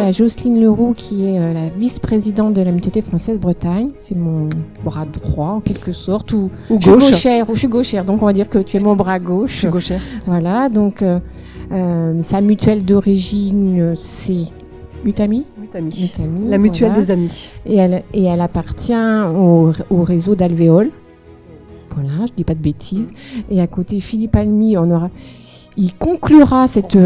à Jocelyne Leroux, qui est la vice-présidente de la mutualité française Bretagne. C'est mon bras droit, en quelque sorte, ou gauche. Je suis gauchère, donc on va dire que tu es mon bras gauche. Je suis gauchère. Voilà, donc sa mutuelle d'origine, c'est Mutami. La mutuelle des amis. Et elle appartient au réseau d'Alvéole. Voilà, je dis pas de bêtises. Et à côté, Philippe Almy, il conclura cette...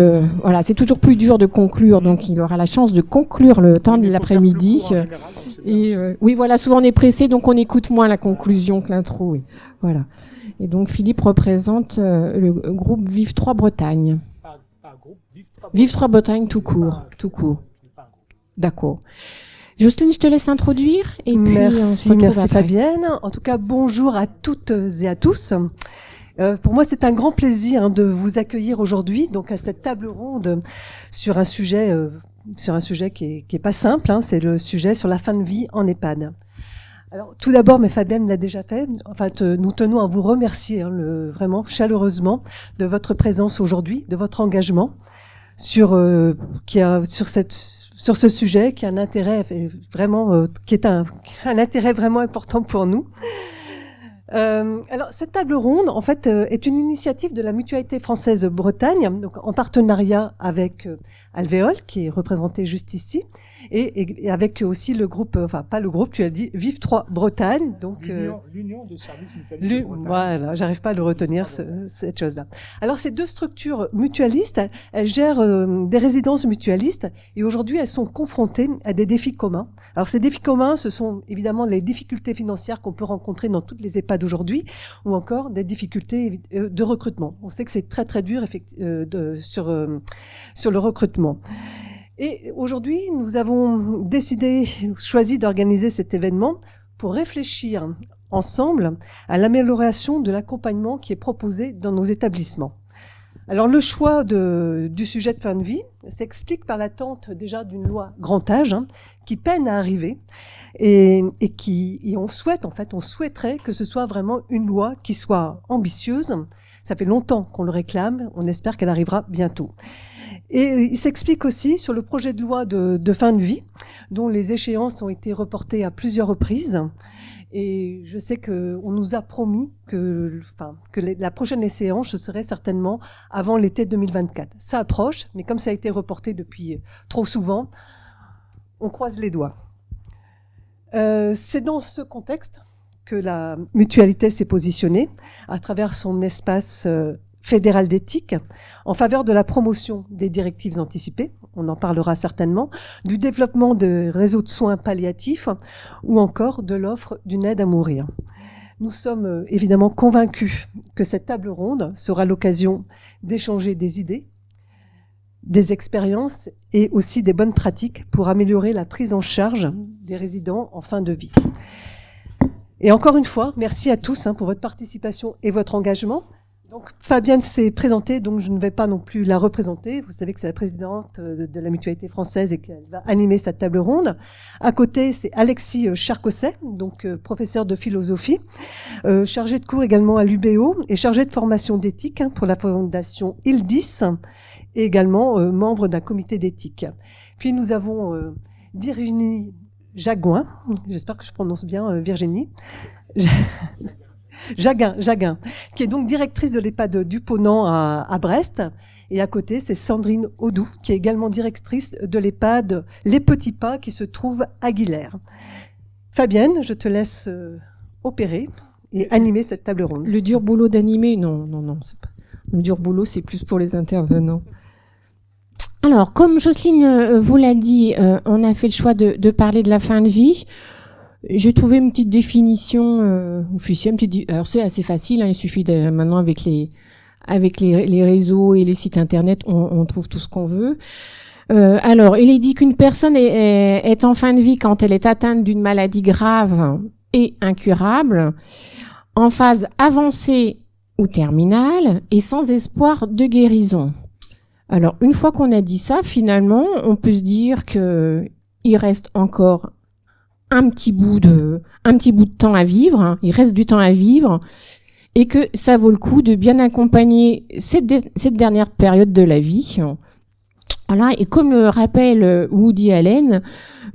voilà, c'est toujours plus dur de conclure, donc il aura la chance de conclure le temps de l'après-midi. Oui, voilà, souvent on est pressé, donc on écoute moins la conclusion que l'intro. Oui. Voilà. Et donc Philippe représente le groupe Vive 3 Bretagne. Vive 3 Bretagne tout court. D'accord. Jocelyne, je te laisse introduire. Et puis merci Fabienne. En tout cas, bonjour à toutes et à tous. Pour moi, c'est un grand plaisir de vous accueillir aujourd'hui, donc à cette table ronde sur un sujet qui est pas simple. C'est le sujet sur la fin de vie en EHPAD. Alors, tout d'abord, mais Fabienne l'a déjà fait. En fait, nous tenons à vous remercier vraiment chaleureusement de votre présence aujourd'hui, de votre engagement sur ce sujet qui a un intérêt vraiment qui est un intérêt vraiment important pour nous. Alors cette table ronde en fait est une initiative de la mutualité française Bretagne, donc en partenariat avec Alvéole qui est représenté juste ici et avec aussi le groupe, enfin pas le groupe, tu as dit Vive 3 Bretagne, donc l'Union de services mutualistes de Bretagne. Voilà, j'arrive pas à le retenir cette chose-là. Alors ces deux structures mutualistes, elles gèrent des résidences mutualistes et aujourd'hui elles sont confrontées à des défis communs. Alors ces défis communs, ce sont évidemment les difficultés financières qu'on peut rencontrer dans toutes les EHPAD aujourd'hui, ou encore des difficultés de recrutement. On sait que c'est très très dur sur le recrutement. Et aujourd'hui, nous avons choisi d'organiser cet événement pour réfléchir ensemble à l'amélioration de l'accompagnement qui est proposé dans nos établissements. Alors le choix du sujet de fin de vie s'explique par l'attente déjà d'une loi grand âge qui peine à arriver et on souhaiterait que ce soit vraiment une loi qui soit ambitieuse. Ça fait longtemps qu'on le réclame, on espère qu'elle arrivera bientôt. Et il s'explique aussi sur le projet de loi de fin de vie, dont les échéances ont été reportées à plusieurs reprises. Et je sais qu'on nous a promis que la prochaine échéance, ce serait certainement avant l'été 2024. Ça approche, mais comme ça a été reporté depuis trop souvent, on croise les doigts. C'est dans ce contexte que la mutualité s'est positionnée à travers son espace fédéral d'éthique en faveur de la promotion des directives anticipées, on en parlera certainement, du développement de réseaux de soins palliatifs ou encore de l'offre d'une aide à mourir. Nous sommes évidemment convaincus que cette table ronde sera l'occasion d'échanger des idées, des expériences et aussi des bonnes pratiques pour améliorer la prise en charge des résidents en fin de vie. Et encore une fois, merci à tous pour votre participation et votre engagement. Donc, Fabienne s'est présentée, donc je ne vais pas non plus la représenter. Vous savez que c'est la présidente de la mutualité française et qu'elle va animer cette table ronde. À côté, c'est Alexis Charcosset, donc professeur de philosophie, chargé de cours également à l'UBO et chargé de formation d'éthique pour la fondation ILDIS et également membre d'un comité d'éthique. Puis nous avons Virginie Jaguin, j'espère que je prononce bien Virginie. Jaguin, qui est donc directrice de l'EHPAD du Ponant à Brest. Et à côté, c'est Sandrine Audou, qui est également directrice de l'EHPAD Les Petits Pas, qui se trouve à Guilherme. Fabienne, je te laisse opérer et animer cette table ronde. Le dur boulot d'animer, non. Le dur boulot, c'est plus pour les intervenants. Alors, comme Jocelyne vous l'a dit, on a fait le choix de parler de la fin de vie. J'ai trouvé une petite définition officielle. Alors c'est assez facile, il suffit maintenant avec les réseaux et les sites internet, on trouve tout ce qu'on veut. Alors, il est dit qu'une personne est en fin de vie quand elle est atteinte d'une maladie grave et incurable, en phase avancée ou terminale et sans espoir de guérison. Alors, une fois qu'on a dit ça, finalement, on peut se dire que il reste encore un petit bout de temps à vivre, il reste du temps à vivre, et que ça vaut le coup de bien accompagner cette dernière période de la vie Voilà, et comme le rappelle Woody Allen,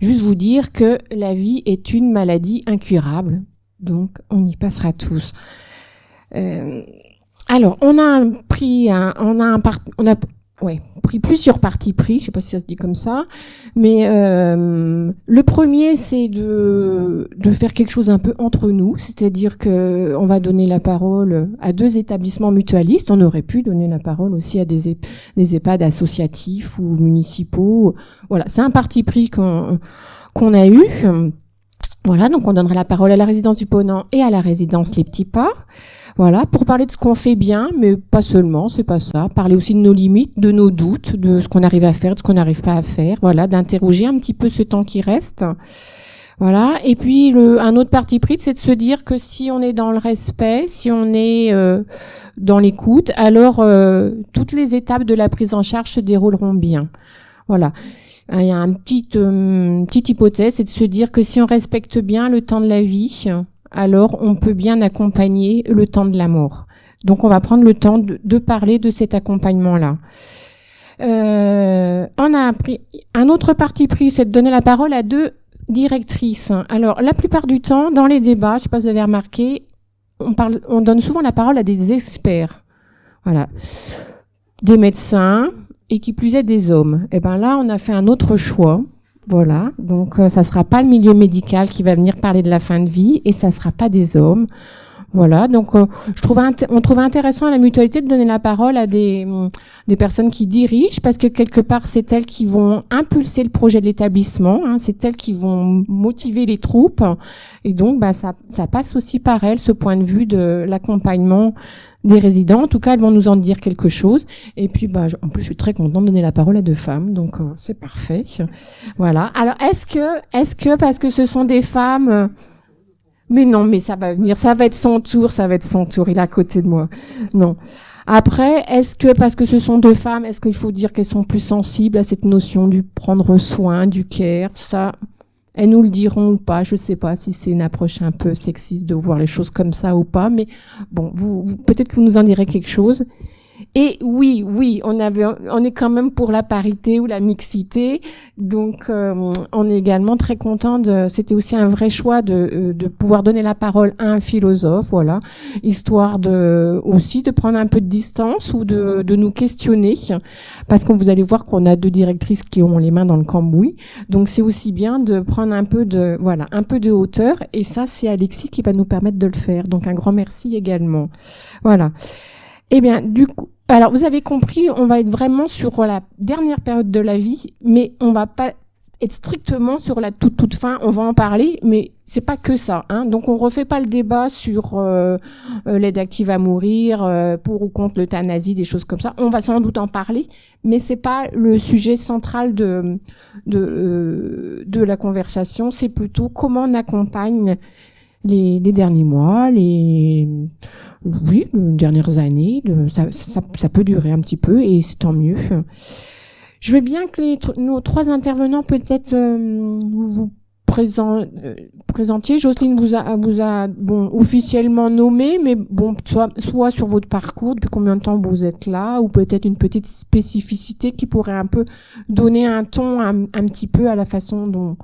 juste vous dire que la vie est une maladie incurable. Donc, on y passera tous. Alors, on a pris plusieurs partis pris, je sais pas si ça se dit comme ça, mais le premier, c'est de faire quelque chose un peu entre nous, c'est-à-dire que on va donner la parole à 2 établissements mutualistes. On aurait pu donner la parole aussi à des EHPAD associatifs ou municipaux. Voilà, c'est un parti pris qu'on a eu. Voilà, donc on donnera la parole à la résidence du Ponant et à la résidence Les Petits Pas. Voilà, pour parler de ce qu'on fait bien, mais pas seulement, c'est pas ça. Parler aussi de nos limites, de nos doutes, de ce qu'on arrive à faire, de ce qu'on n'arrive pas à faire. Voilà, d'interroger un petit peu ce temps qui reste. Voilà, et puis un autre parti pris, c'est de se dire que si on est dans le respect, si on est dans l'écoute, alors toutes les étapes de la prise en charge se dérouleront bien. Voilà. Il y a une petite hypothèse, c'est de se dire que si on respecte bien le temps de la vie, alors on peut bien accompagner le temps de la mort. Donc on va prendre le temps de parler de cet accompagnement-là. On a pris un autre parti pris, c'est de donner la parole à 2 directrices. Alors la plupart du temps, dans les débats, je ne sais pas si vous avez remarqué, on donne souvent la parole à des experts. Voilà. Des médecins, et qui plus est des hommes. Et ben là, on a fait un autre choix. Voilà. Donc, ça sera pas le milieu médical qui va venir parler de la fin de vie et ça sera pas des hommes. Voilà. Donc, on trouvait intéressant à la mutualité de donner la parole à des personnes qui dirigent parce que quelque part, c'est elles qui vont impulser le projet de l'établissement. Hein, c'est elles qui vont motiver les troupes. Et donc, ça passe aussi par elles, ce point de vue de l'accompagnement des résidents. En tout cas, elles vont nous en dire quelque chose. Et puis, en plus, je suis très contente de donner la parole à 2 femmes, donc c'est parfait. Voilà. Alors, est-ce que parce que ce sont des femmes, mais non, mais ça va venir, ça va être son tour, il est à côté de moi. Non. Après, est-ce que parce que ce sont 2 femmes, est-ce qu'il faut dire qu'elles sont plus sensibles à cette notion du prendre soin, du care, ça? Elles nous le diront ou pas. Je sais pas si c'est une approche un peu sexiste de voir les choses comme ça ou pas, mais bon, vous peut-être que vous nous en direz quelque chose. Et oui, on est quand même pour la parité ou la mixité, donc on est également très content c'était aussi un vrai choix de pouvoir donner la parole à un philosophe, voilà, histoire aussi de prendre un peu de distance ou de nous questionner, parce que vous allez voir qu'on a 2 directrices qui ont les mains dans le cambouis, donc c'est aussi bien de prendre un peu de hauteur, et ça c'est Alexis qui va nous permettre de le faire, donc un grand merci également. Voilà. Eh bien, du coup, alors vous avez compris, on va être vraiment sur la dernière période de la vie, mais on va pas être strictement sur la toute fin. On va en parler, mais c'est pas que ça. Hein. Donc on refait pas le débat sur l'aide active à mourir, pour ou contre l'euthanasie, des choses comme ça. On va sans doute en parler, mais c'est pas le sujet central de la conversation. C'est plutôt comment on accompagne les derniers mois, les dernières années, ça peut durer un petit peu et c'est tant mieux. Je veux bien que nos 3 intervenants peut-être vous présentiez. Jocelyne vous a officiellement nommé, mais bon, soit sur votre parcours, depuis combien de temps vous êtes là, ou peut-être une petite spécificité qui pourrait un peu donner un ton un petit peu à la façon dont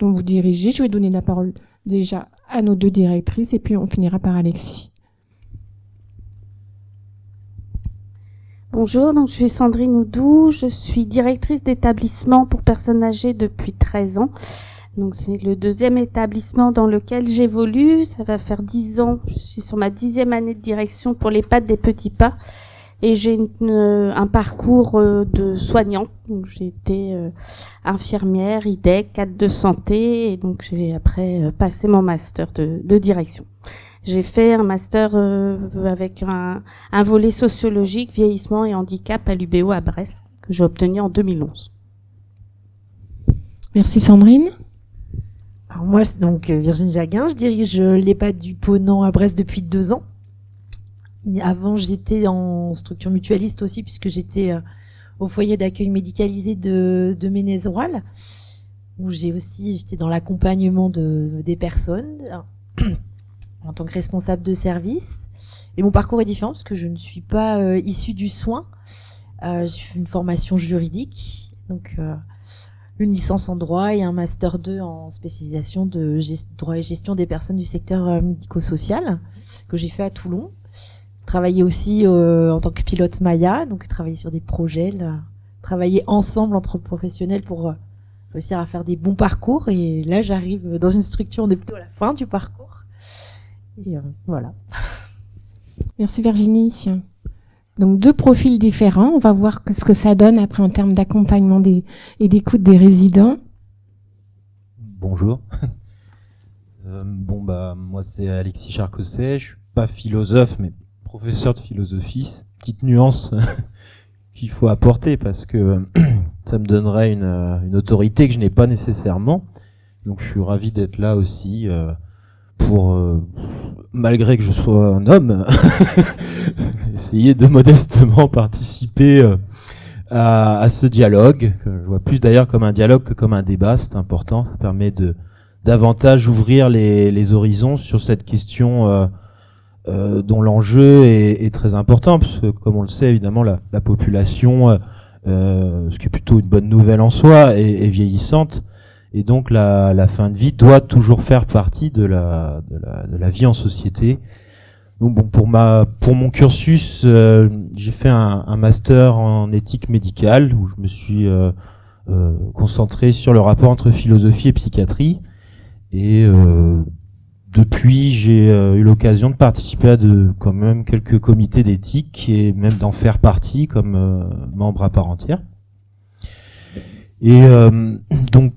vous dirigez. Je vais donner la parole déjà à nos 2 directrices et puis on finira par Alexis. Bonjour, donc je suis Sandrine Oudou, je suis directrice d'établissement pour personnes âgées depuis 13 ans. Donc c'est le 2e établissement dans lequel j'évolue, ça va faire 10 ans, je suis sur ma 10e année de direction pour l'EHPAD des Petits Pas et j'ai un parcours de soignant. Donc j'ai été infirmière, IDEC, cadre de santé et donc j'ai après passé mon master de direction. J'ai fait un master avec un volet sociologique, vieillissement et handicap à l'UBO à Brest, que j'ai obtenu en 2011. Merci Sandrine. Alors moi, c'est donc Virginie Jaguin, je dirige l'EHPAD du Ponant à Brest depuis 2 ans. Avant, j'étais en structure mutualiste aussi, puisque j'étais au foyer d'accueil médicalisé de Ménézroal, où j'étais dans l'accompagnement des personnes en tant que responsable de service. Et mon parcours est différent parce que je ne suis pas issue du soin. J'ai fait une formation juridique Donc une licence en droit et un master 2 en spécialisation de droit et gestion des personnes du secteur médico-social que j'ai fait à Toulon. Travailler aussi en tant que pilote Maya, donc travailler sur des projets, travailler ensemble entre professionnels pour réussir à faire des bons parcours. Et là, j'arrive dans une structure, on est plutôt à la fin du parcours. Et voilà. Merci Virginie. Donc 2 profils différents. On va voir ce que ça donne après en termes d'accompagnement et d'écoute des résidents. Bonjour. Moi c'est Alexis Charcosset. Je suis pas philosophe, mais professeur de philosophie. Petite nuance qu'il faut apporter parce que ça me donnerait une autorité que je n'ai pas nécessairement. Donc je suis ravi d'être là aussi pour, malgré que je sois un homme, essayer de modestement participer à ce dialogue, que je vois plus d'ailleurs comme un dialogue que comme un débat. C'est important, ça permet de davantage ouvrir les horizons sur cette question dont l'enjeu est très important, parce que comme on le sait évidemment la population, ce qui est plutôt une bonne nouvelle en soi, est vieillissante. Et donc la fin de vie doit toujours faire partie de la vie en société. Donc bon, pour mon cursus, j'ai fait un master en éthique médicale où je me suis concentré sur le rapport entre philosophie et psychiatrie. Et depuis, j'ai eu l'occasion de participer à quand même quelques comités d'éthique et même d'en faire partie comme membre à part entière. Et donc,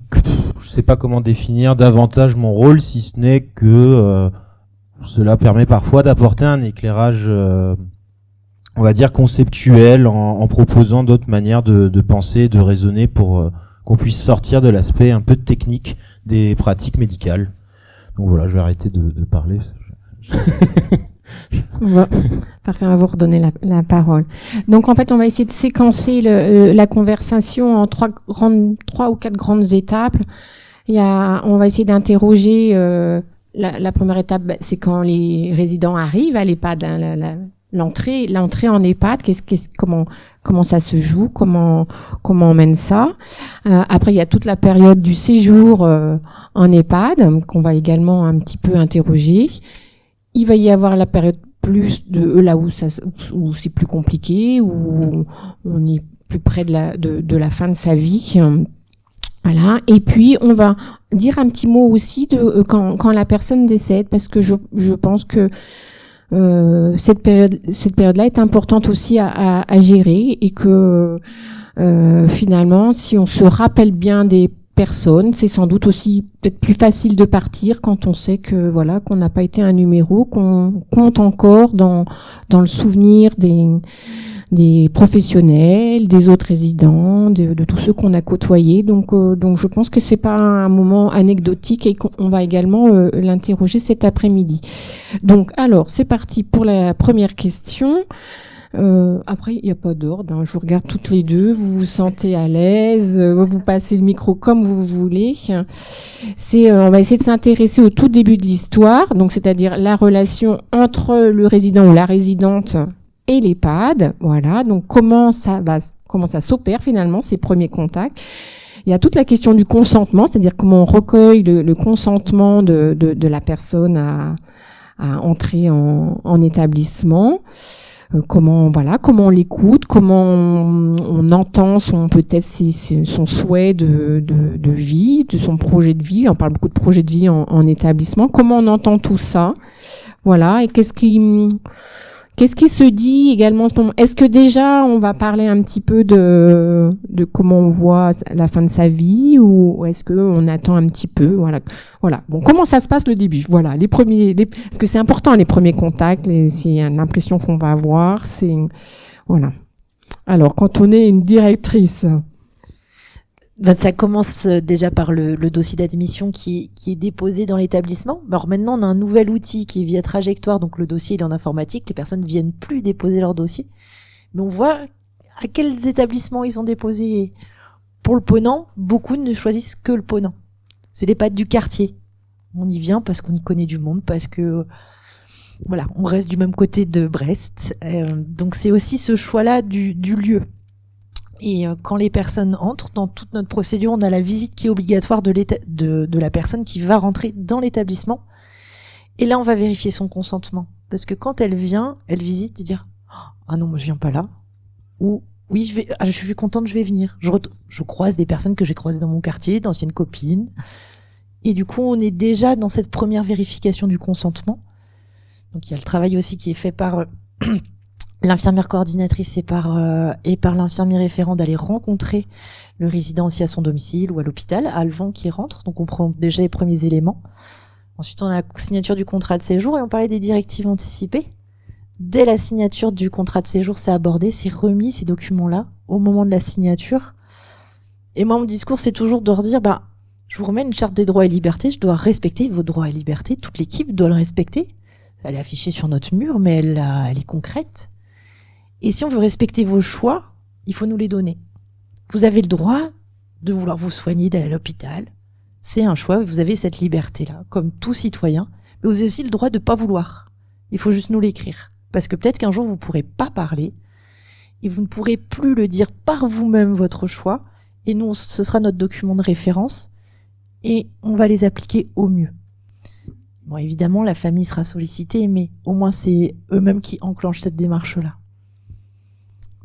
je sais pas comment définir davantage mon rôle, si ce n'est que cela permet parfois d'apporter un éclairage, on va dire conceptuel, en proposant d'autres manières de penser, de raisonner, pour qu'on puisse sortir de l'aspect un peu technique des pratiques médicales. Donc voilà, je vais arrêter de parler. Parfait, on va vous redonner la parole. Donc en fait, on va essayer de séquencer la conversation en 3 ou 4 grandes étapes. On va essayer d'interroger la première étape, c'est quand les résidents arrivent à l'EHPAD, l'entrée en EHPAD, comment ça se joue, comment on mène ça. Après, il y a toute la période du séjour en EHPAD qu'on va également un petit peu interroger. Il va y avoir la période plus de là où c'est plus compliqué, où on est plus près de la fin de sa vie. Voilà. Et puis on va dire un petit mot aussi de quand la personne décède, parce que je pense que cette période-là est importante aussi à gérer, et que finalement, si on se rappelle bien des personnes, c'est sans doute aussi peut-être plus facile de partir quand on sait que voilà, qu'on n'a pas été un numéro, qu'on compte encore dans le souvenir des professionnels, des autres résidents, de tous ceux qu'on a côtoyés. Donc je pense que c'est pas un moment anecdotique, et qu'on va également l'interroger cet après-midi. Donc alors, c'est parti pour la première question. Après, il n'y a pas d'ordre, hein. Je vous regarde toutes les deux, vous vous sentez à l'aise, vous passez le micro comme vous voulez. On va essayer de s'intéresser au tout début de l'histoire, donc c'est-à-dire la relation entre le résident ou la résidente et l'EHPAD. Voilà, donc comment ça s'opère finalement, ces premiers contacts. Il y a toute la question du consentement, c'est-à-dire comment on recueille le consentement de la personne à entrer en établissement. Comment on l'écoute, comment on entend peut-être son souhait de vie, de son projet de vie. On parle beaucoup de projet de vie en établissement. Comment on entend tout ça, voilà. Et qu'est-ce qui se dit également en ce moment? Est-ce que déjà on va parler un petit peu de comment on voit la fin de sa vie, ou est-ce que on attend un petit peu, voilà. Bon, comment ça se passe le début? Voilà, parce que c'est important, les premiers contacts, c'est l'impression qu'on va avoir, c'est voilà. Alors, quand on est une directrice, ça commence déjà par le dossier d'admission qui est déposé dans l'établissement. Alors maintenant, on a un nouvel outil qui est via Trajectoire, donc le dossier il est en informatique, les personnes viennent plus déposer leur dossier. Mais on voit à quels établissements ils sont déposés. Pour le Ponant, beaucoup ne choisissent que le Ponant. C'est l'EHPAD du quartier. On y vient parce qu'on y connaît du monde, parce que voilà, on reste du même côté de Brest. Donc c'est aussi ce choix-là du lieu. Et quand les personnes entrent, dans toute notre procédure, on a la visite qui est obligatoire de la personne qui va rentrer dans l'établissement. Et là, on va vérifier son consentement. Parce que quand elle vient, elle visite et dire « Ah non, moi je viens pas là » ou « Oui, je suis contente, je vais venir ». Je croise des personnes que j'ai croisées dans mon quartier, d'anciennes copines. Et du coup, on est déjà dans cette première vérification du consentement. Donc il y a le travail aussi qui est fait par l'infirmière coordinatrice et par l'infirmier référent d'aller rencontrer le résident aussi à son domicile ou à l'hôpital, avant qu'il rentre. Donc on prend déjà les premiers éléments. Ensuite, on a la signature du contrat de séjour et on parlait des directives anticipées. Dès la signature du contrat de séjour, c'est abordé, c'est remis ces documents-là au moment de la signature. Et moi, mon discours, c'est toujours de redire, je vous remets une charte des droits et libertés, je dois respecter vos droits et libertés, toute l'équipe doit le respecter. Elle est affichée sur notre mur, mais elle est concrète. Et si on veut respecter vos choix, il faut nous les donner. Vous avez le droit de vouloir vous soigner, d'aller à l'hôpital. C'est un choix, vous avez cette liberté-là, comme tout citoyen. Mais vous avez aussi le droit de pas vouloir. Il faut juste nous l'écrire. Parce que peut-être qu'un jour, vous pourrez pas parler, et vous ne pourrez plus le dire par vous-même, votre choix. Et nous, ce sera notre document de référence, et on va les appliquer au mieux. Bon, évidemment, la famille sera sollicitée, mais au moins, c'est eux-mêmes qui enclenchent cette démarche-là.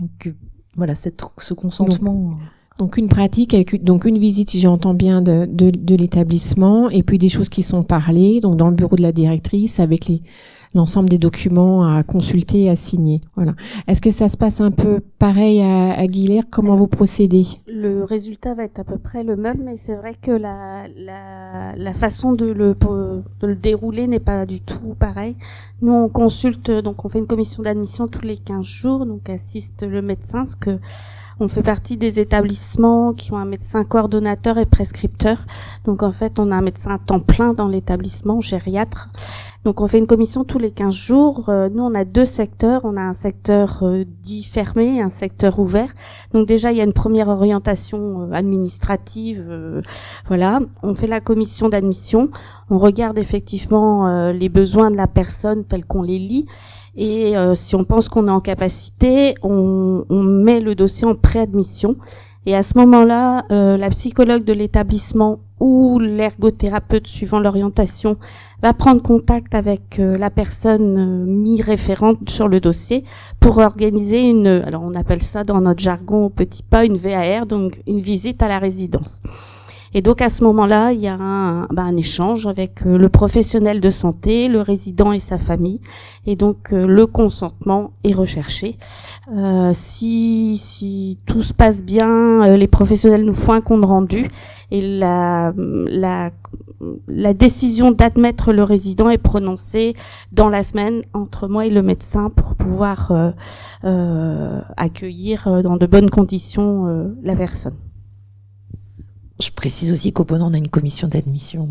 Donc, voilà, ce consentement... Donc une pratique avec donc une visite, si j'entends bien, de l'établissement, et puis des choses qui sont parlées, donc dans le bureau de la directrice, avec l'ensemble des documents à consulter, à signer. Voilà. Est-ce que ça se passe un peu pareil à Guilher? Comment vous procédez? Le résultat va être à peu près le même, mais c'est vrai que la façon de le dérouler n'est pas du tout pareil. Nous, on consulte, donc on fait une commission d'admission tous les 15 jours, donc assiste le médecin, parce que on fait partie des établissements qui ont un médecin coordonnateur et prescripteur. Donc en fait, on a un médecin à temps plein dans l'établissement, gériatre. Donc on fait une commission tous les 15 jours. Nous, on a 2 secteurs. On a un secteur dit fermé et un secteur ouvert. Donc déjà, il y a une première orientation administrative. Voilà. On fait la commission d'admission. On regarde effectivement les besoins de la personne tels qu'on les lit. Et si on pense qu'on est en capacité, on met le dossier en préadmission. Et à ce moment-là, la psychologue de l'établissement ou l'ergothérapeute, suivant l'orientation, va prendre contact avec la personne mi-référente sur le dossier pour organiser alors on appelle ça dans notre jargon au petit pas une VAR, donc une visite à la résidence. Et donc à ce moment-là, il y a un échange avec le professionnel de santé, le résident et sa famille, et donc le consentement est recherché. Si tout se passe bien, les professionnels nous font un compte rendu et la décision d'admettre le résident est prononcée dans la semaine entre moi et le médecin pour pouvoir accueillir dans de bonnes conditions la personne. Je précise aussi qu'au Ponant, on a une commission d'admission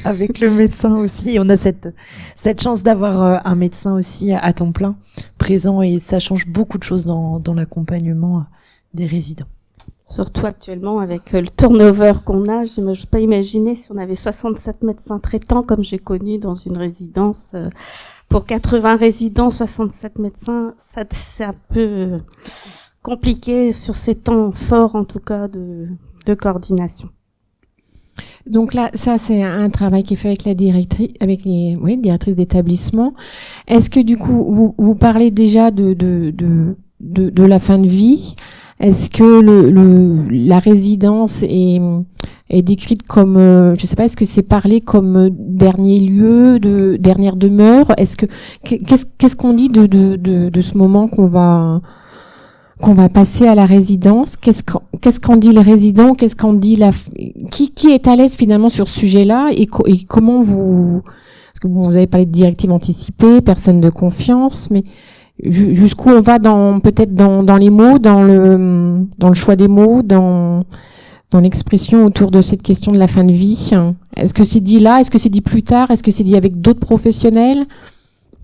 avec le médecin aussi. Et on a cette chance d'avoir un médecin aussi à temps plein présent et ça change beaucoup de choses dans l'accompagnement des résidents. Surtout actuellement avec le turnover qu'on a, je ne peux pas imaginer si on avait 67 médecins traitants comme j'ai connu dans une résidence. Pour 80 résidents, 67 médecins, ça c'est un peu compliqué sur ces temps forts en tout cas de coordination. Donc là, ça c'est un travail qui est fait avec la directrice, avec les directrices d'établissement. Est-ce que du coup vous parlez déjà de la fin de vie? Est-ce que la résidence est décrite comme, je sais pas, est-ce que c'est parlé comme dernier lieu, dernière demeure? Qu'est-ce qu'on dit de ce moment qu'on va passer à la résidence? Qu'est-ce qu'en dit le résident? Qu'est-ce qu'en dit qui est à l'aise finalement sur ce sujet-là et comment parce que vous avez parlé de directives anticipées, personne de confiance, mais jusqu'où on va peut-être dans les mots, dans le choix des mots, dans l'expression autour de cette question de la fin de vie. Est-ce que c'est dit là? Est-ce que c'est dit plus tard? Est-ce que c'est dit avec d'autres professionnels?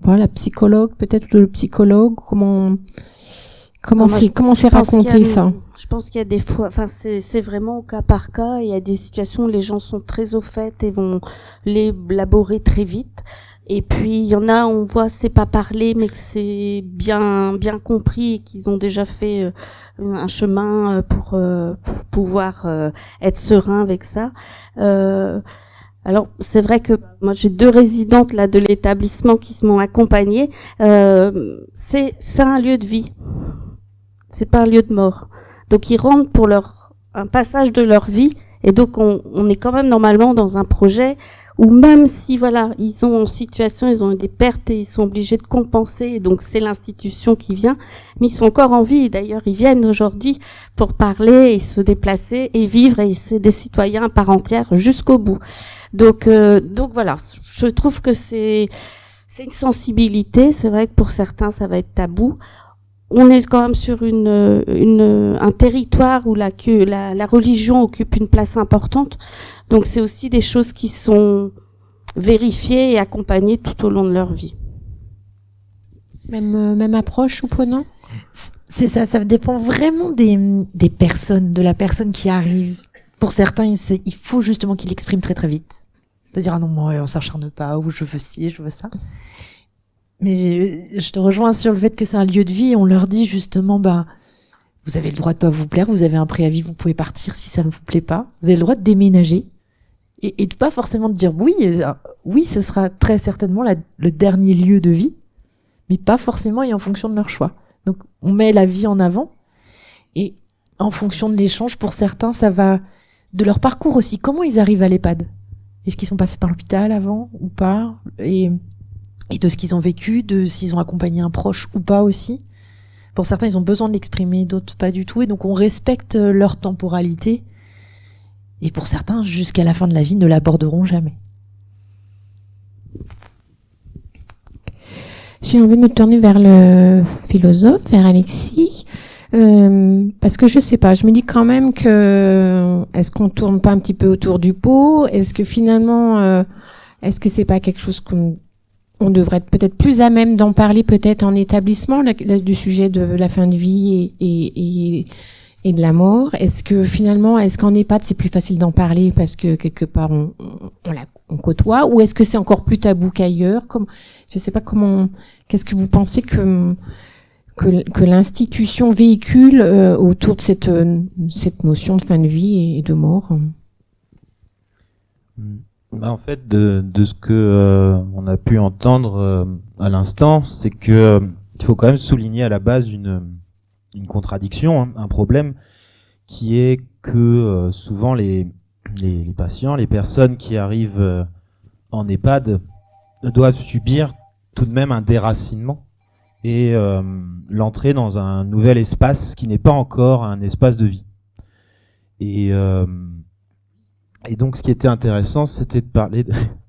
Voilà, la psychologue, peut-être le psychologue, Comment c'est raconté ça? Je pense qu'il y a des fois, c'est vraiment au cas par cas. Il y a des situations où les gens sont très au fait et vont l'élaborer très vite. Et puis il y en a, on voit c'est pas parlé, mais que c'est bien compris et qu'ils ont déjà fait un chemin pour pouvoir être serein avec ça. Alors c'est vrai que moi j'ai 2 résidentes là de l'établissement qui m'ont accompagnée. C'est un lieu de vie, c'est pas un lieu de mort. Donc ils rentrent pour un passage de leur vie, et donc on est quand même normalement dans un projet où même si voilà ils sont en situation, ils ont eu des pertes et ils sont obligés de compenser, et donc c'est l'institution qui vient, mais ils sont encore en vie. D'ailleurs ils viennent aujourd'hui pour parler et se déplacer et vivre, et c'est des citoyens à part entière jusqu'au bout. Donc voilà, je trouve que c'est une sensibilité. C'est vrai que pour certains ça va être tabou. On est quand même sur un territoire où la religion occupe une place importante. Donc c'est aussi des choses qui sont vérifiées et accompagnées tout au long de leur vie. Même approche ou non? C'est ça dépend vraiment des personnes, de la personne qui arrive. Pour certains, il faut justement qu'il exprime très très vite. De dire, ah non, moi, on s'acharne pas, ou je veux ci, je veux ça. Mais je te rejoins sur le fait que c'est un lieu de vie, et on leur dit justement, vous avez le droit de pas vous plaire, vous avez un préavis, vous pouvez partir si ça ne vous plaît pas. Vous avez le droit de déménager. Et de pas forcément de dire oui, ce sera très certainement le dernier lieu de vie, mais pas forcément et en fonction de leur choix. Donc, on met la vie en avant, et en fonction de l'échange, pour certains, ça va de leur parcours aussi. Comment ils arrivent à l'EHPAD? Est-ce qu'ils sont passés par l'hôpital avant ou pas? Et de ce qu'ils ont vécu, de s'ils ont accompagné un proche ou pas aussi. Pour certains, ils ont besoin de l'exprimer, d'autres pas du tout. Et donc, on respecte leur temporalité. Et pour certains, jusqu'à la fin de la vie, ne l'aborderont jamais. J'ai envie de me tourner vers le philosophe, vers Alexis. Parce que je sais pas, je me dis quand même que est-ce qu'on tourne pas un petit peu autour du pot? Est-ce que finalement, est-ce que c'est pas quelque chose qu'on devrait être peut-être plus à même d'en parler peut-être en établissement, du sujet de la fin de vie et de la mort? Est-ce que finalement, est-ce qu'en EHPAD c'est plus facile d'en parler parce que quelque part on côtoie, ou est-ce que c'est encore plus tabou qu'ailleurs? Je sais pas comment. Qu'est-ce que vous pensez que l'institution véhicule autour de cette notion de fin de vie et de mort? En fait, de ce que on a pu entendre à l'instant, c'est que il faut quand même souligner à la base une contradiction, un problème, qui est que souvent les patients, les personnes qui arrivent en EHPAD doivent subir tout de même un déracinement et l'entrée dans un nouvel espace qui n'est pas encore un espace de vie. Et donc, ce qui était intéressant, c'était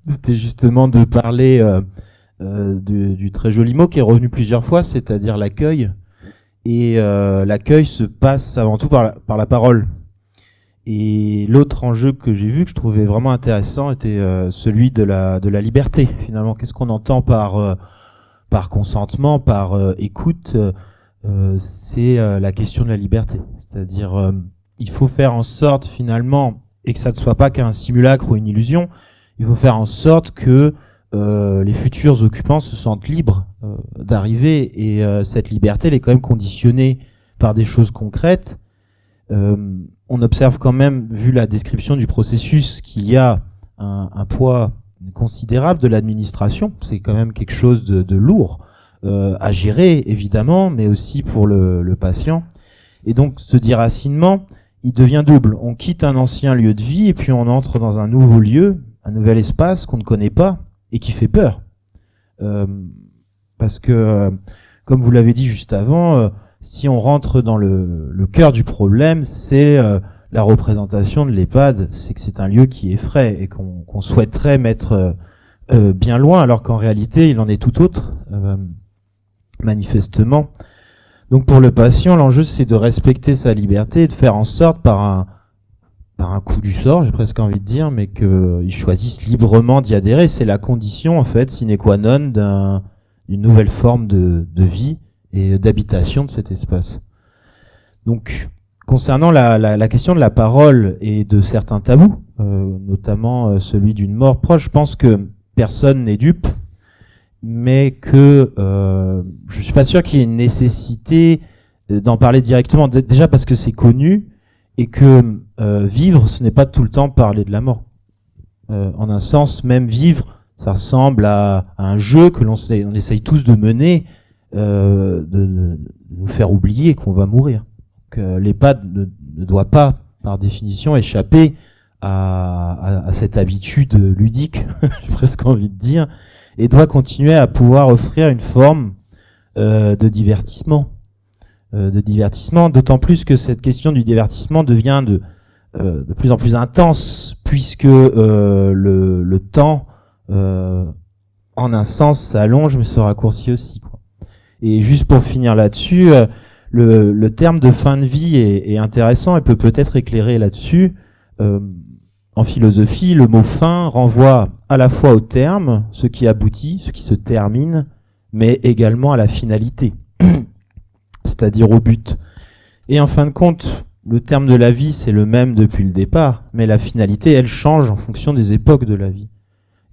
c'était justement de parler du très joli mot qui est revenu plusieurs fois, c'est-à-dire l'accueil. Et l'accueil se passe avant tout par la parole. Et l'autre enjeu que j'ai vu, que je trouvais vraiment intéressant, était celui de la liberté. Finalement, qu'est-ce qu'on entend par consentement, par écoute? C'est la question de la liberté. C'est-à-dire, il faut faire en sorte finalement, et que ça ne soit pas qu'un simulacre ou une illusion, il faut faire en sorte que les futurs occupants se sentent libres d'arriver, et cette liberté, elle est quand même conditionnée par des choses concrètes. On observe quand même, vu la description du processus, qu'il y a un poids considérable de l'administration. C'est quand même quelque chose de lourd à gérer, évidemment, mais aussi pour le patient. Et donc, ce déracinement, il devient double. On quitte un ancien lieu de vie et puis on entre dans un nouveau lieu, un nouvel espace qu'on ne connaît pas et qui fait peur. Parce que, comme vous l'avez dit juste avant, si on rentre dans le cœur du problème, c'est la représentation de l'EHPAD, c'est que c'est un lieu qui effraie et qu'on souhaiterait mettre bien loin, alors qu'en réalité, il en est tout autre, manifestement. Donc pour le patient, l'enjeu, c'est de respecter sa liberté et de faire en sorte, par un coup du sort, j'ai presque envie de dire, mais qu'il choisisse librement d'y adhérer. C'est la condition, en fait, sine qua non d'une nouvelle forme de vie et d'habitation de cet espace. Donc, concernant la question de la parole et de certains tabous, notamment celui d'une mort proche, je pense que personne n'est dupe mais que je suis pas sûr qu'il y ait une nécessité d'en parler directement. Déjà parce que c'est connu et que vivre, ce n'est pas tout le temps parler de la mort. En un sens, même vivre, ça ressemble à un jeu que on essaye tous de mener, de nous faire oublier qu'on va mourir. L'EHPAD ne doit pas, par définition, échapper à cette habitude ludique, j'ai presque envie de dire, et doit continuer à pouvoir offrir une forme de divertissement. D'autant plus que cette question du divertissement devient de plus en plus intense, puisque le temps, en un sens, s'allonge, mais se raccourcit aussi, quoi. Et juste pour finir là-dessus, le terme de fin de vie est intéressant et peut peut-être éclairer là-dessus. En philosophie, le mot fin renvoie à la fois au terme, ce qui aboutit, ce qui se termine, mais également à la finalité, c'est-à-dire au but. Et en fin de compte, le terme de la vie, c'est le même depuis le départ, mais la finalité, elle change en fonction des époques de la vie.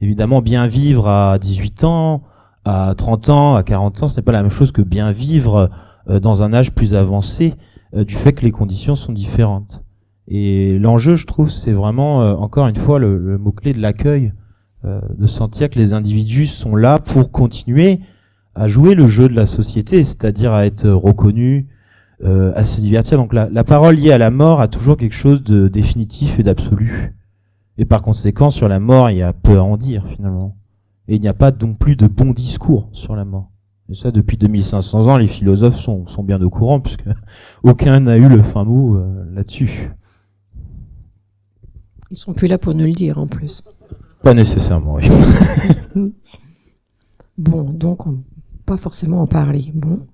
Évidemment, bien vivre à 18 ans, à 30 ans, à 40 ans, ce n'est pas la même chose que bien vivre dans un âge plus avancé, du fait que les conditions sont différentes. Et l'enjeu, je trouve, c'est vraiment, encore une fois, le mot-clé de l'accueil, de sentir que les individus sont là pour continuer à jouer le jeu de la société, c'est-à-dire à être reconnus, à se divertir. Donc la parole liée à la mort a toujours quelque chose de définitif et d'absolu. Et par conséquent, sur la mort, il y a peu à en dire, finalement. Et il n'y a pas non plus de bon discours sur la mort. Et ça, depuis 2500 ans, les philosophes sont bien au courant, puisque aucun n'a eu le fin mot là-dessus. Ils sont plus là pour nous le dire, en plus. Pas nécessairement, oui. Bon, donc, on peut pas forcément en parler. Bon.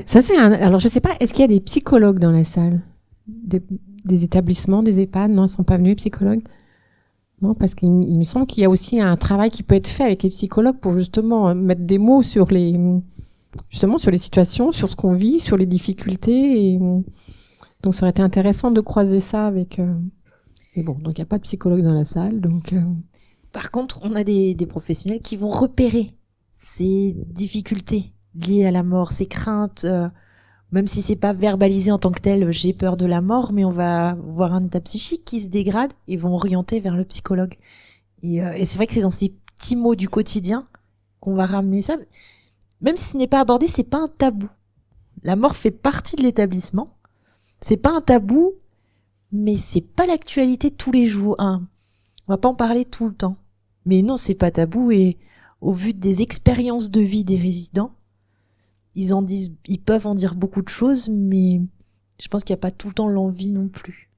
Ça, alors, je sais pas, est-ce qu'il y a des psychologues dans la salle? Des établissements, des EHPAD? Non, ils sont pas venus, les psychologues? Non, parce qu'il me semble qu'il y a aussi un travail qui peut être fait avec les psychologues pour justement mettre des mots sur sur les situations, sur ce qu'on vit, sur les difficultés. Et donc, ça aurait été intéressant de croiser ça avec. Mais bon, donc il n'y a pas de psychologue dans la salle, donc. Par contre, on a des professionnels qui vont repérer ces difficultés liées à la mort, ces craintes. Même si c'est pas verbalisé en tant que tel, j'ai peur de la mort, mais on va voir un état psychique qui se dégrade et vont orienter vers le psychologue. Et c'est vrai que c'est dans ces petits mots du quotidien qu'on va ramener ça. Même si ce n'est pas abordé, c'est pas un tabou. La mort fait partie de l'établissement. C'est pas un tabou, mais c'est pas l'actualité de tous les jours. Hein. On va pas en parler tout le temps. Mais non, c'est pas tabou et au vu des expériences de vie des résidents, ils peuvent en dire beaucoup de choses, mais je pense qu'il n'y a pas tout le temps l'envie non plus.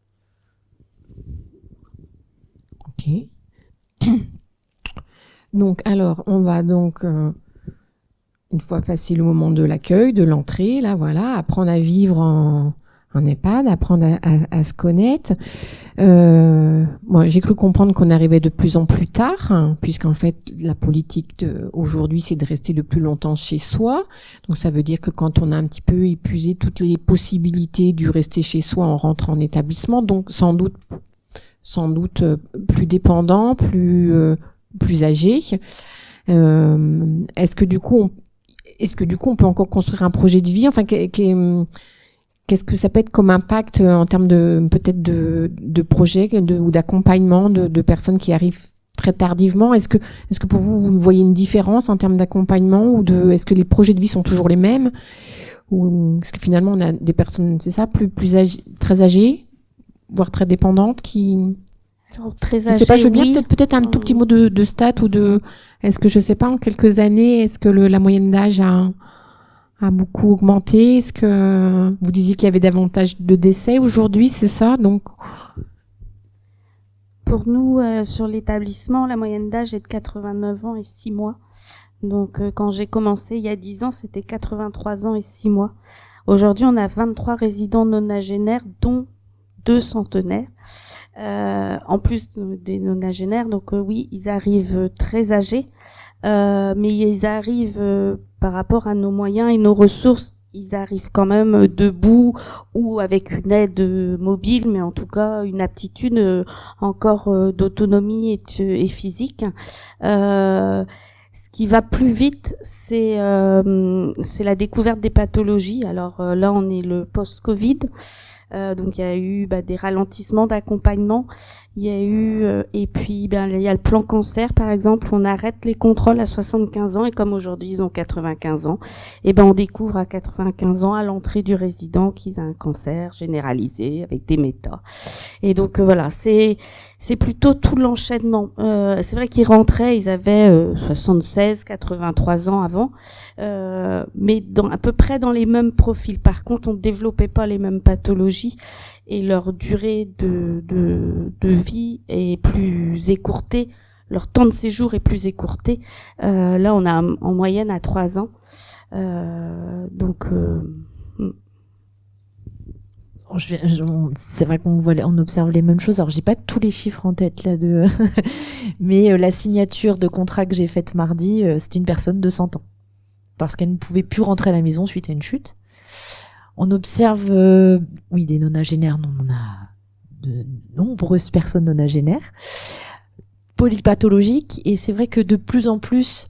Ok. Donc, alors, on va donc, une fois passé le moment de l'accueil, de l'entrée, là, voilà, apprendre à vivre en EHPAD, apprendre à se connaître. Moi, j'ai cru comprendre qu'on arrivait de plus en plus tard, hein, puisqu'en fait, la politique aujourd'hui, c'est de rester le plus longtemps chez soi. Donc, ça veut dire que quand on a un petit peu épuisé toutes les possibilités du rester chez soi, on rentre en établissement. Donc, sans doute plus dépendant, plus âgé. Est-ce que du coup, on peut encore construire un projet de vie, enfin, qu'est-ce que ça peut être comme impact en termes de peut-être de projet ou d'accompagnement de personnes qui arrivent très tardivement? Est-ce que pour vous voyez une différence en termes d'accompagnement ou est-ce que les projets de vie sont toujours les mêmes, ou est-ce que finalement on a des personnes, c'est ça, plus âgées, très âgées, voire très dépendantes qui. Alors, très Je âgées, sais pas, je veux bien oui. peut-être un tout petit mot de stats ou de. Est-ce que je sais pas, en quelques années, est-ce que la moyenne d'âge a beaucoup augmenté? Est-ce que vous disiez qu'il y avait davantage de décès aujourd'hui, c'est ça? Donc, Pour nous, sur l'établissement, la moyenne d'âge est de 89 ans et 6 mois. Donc, quand j'ai commencé il y a 10 ans, c'était 83 ans et 6 mois. Aujourd'hui, on a 23 résidents nonagénaires, dont 2 centenaires. En plus des nonagénaires, donc oui, ils arrivent très âgés, mais ils arrivent par rapport à nos moyens et nos ressources, ils arrivent quand même debout ou avec une aide mobile, mais en tout cas une aptitude encore d'autonomie et physique. Ce qui va plus vite, c'est la découverte des pathologies. Alors là, on est le post-Covid, donc il y a eu des ralentissements d'accompagnement. Il y a eu et puis il y a le plan cancer par exemple. On arrête les contrôles à 75 ans et comme aujourd'hui ils ont 95 ans, et on découvre à 95 ans à l'entrée du résident qu'ils ont un cancer généralisé avec des métas. Et donc voilà, c'est plutôt tout l'enchaînement. C'est vrai qu'ils rentraient, ils avaient 76, 83 ans avant, mais à peu près dans les mêmes profils. Par contre, on ne développait pas les mêmes pathologies et leur durée de vie est plus écourtée, leur temps de séjour est plus écourté. Là, on a en moyenne à 3 ans. C'est vrai on observe les mêmes choses. Alors j'ai pas tous les chiffres en tête là mais la signature de contrat que j'ai faite mardi, c'était une personne de 100 ans parce qu'elle ne pouvait plus rentrer à la maison suite à une chute. On observe des nonagénaires, on a de nombreuses personnes nonagénaires polypathologiques et c'est vrai que de plus en plus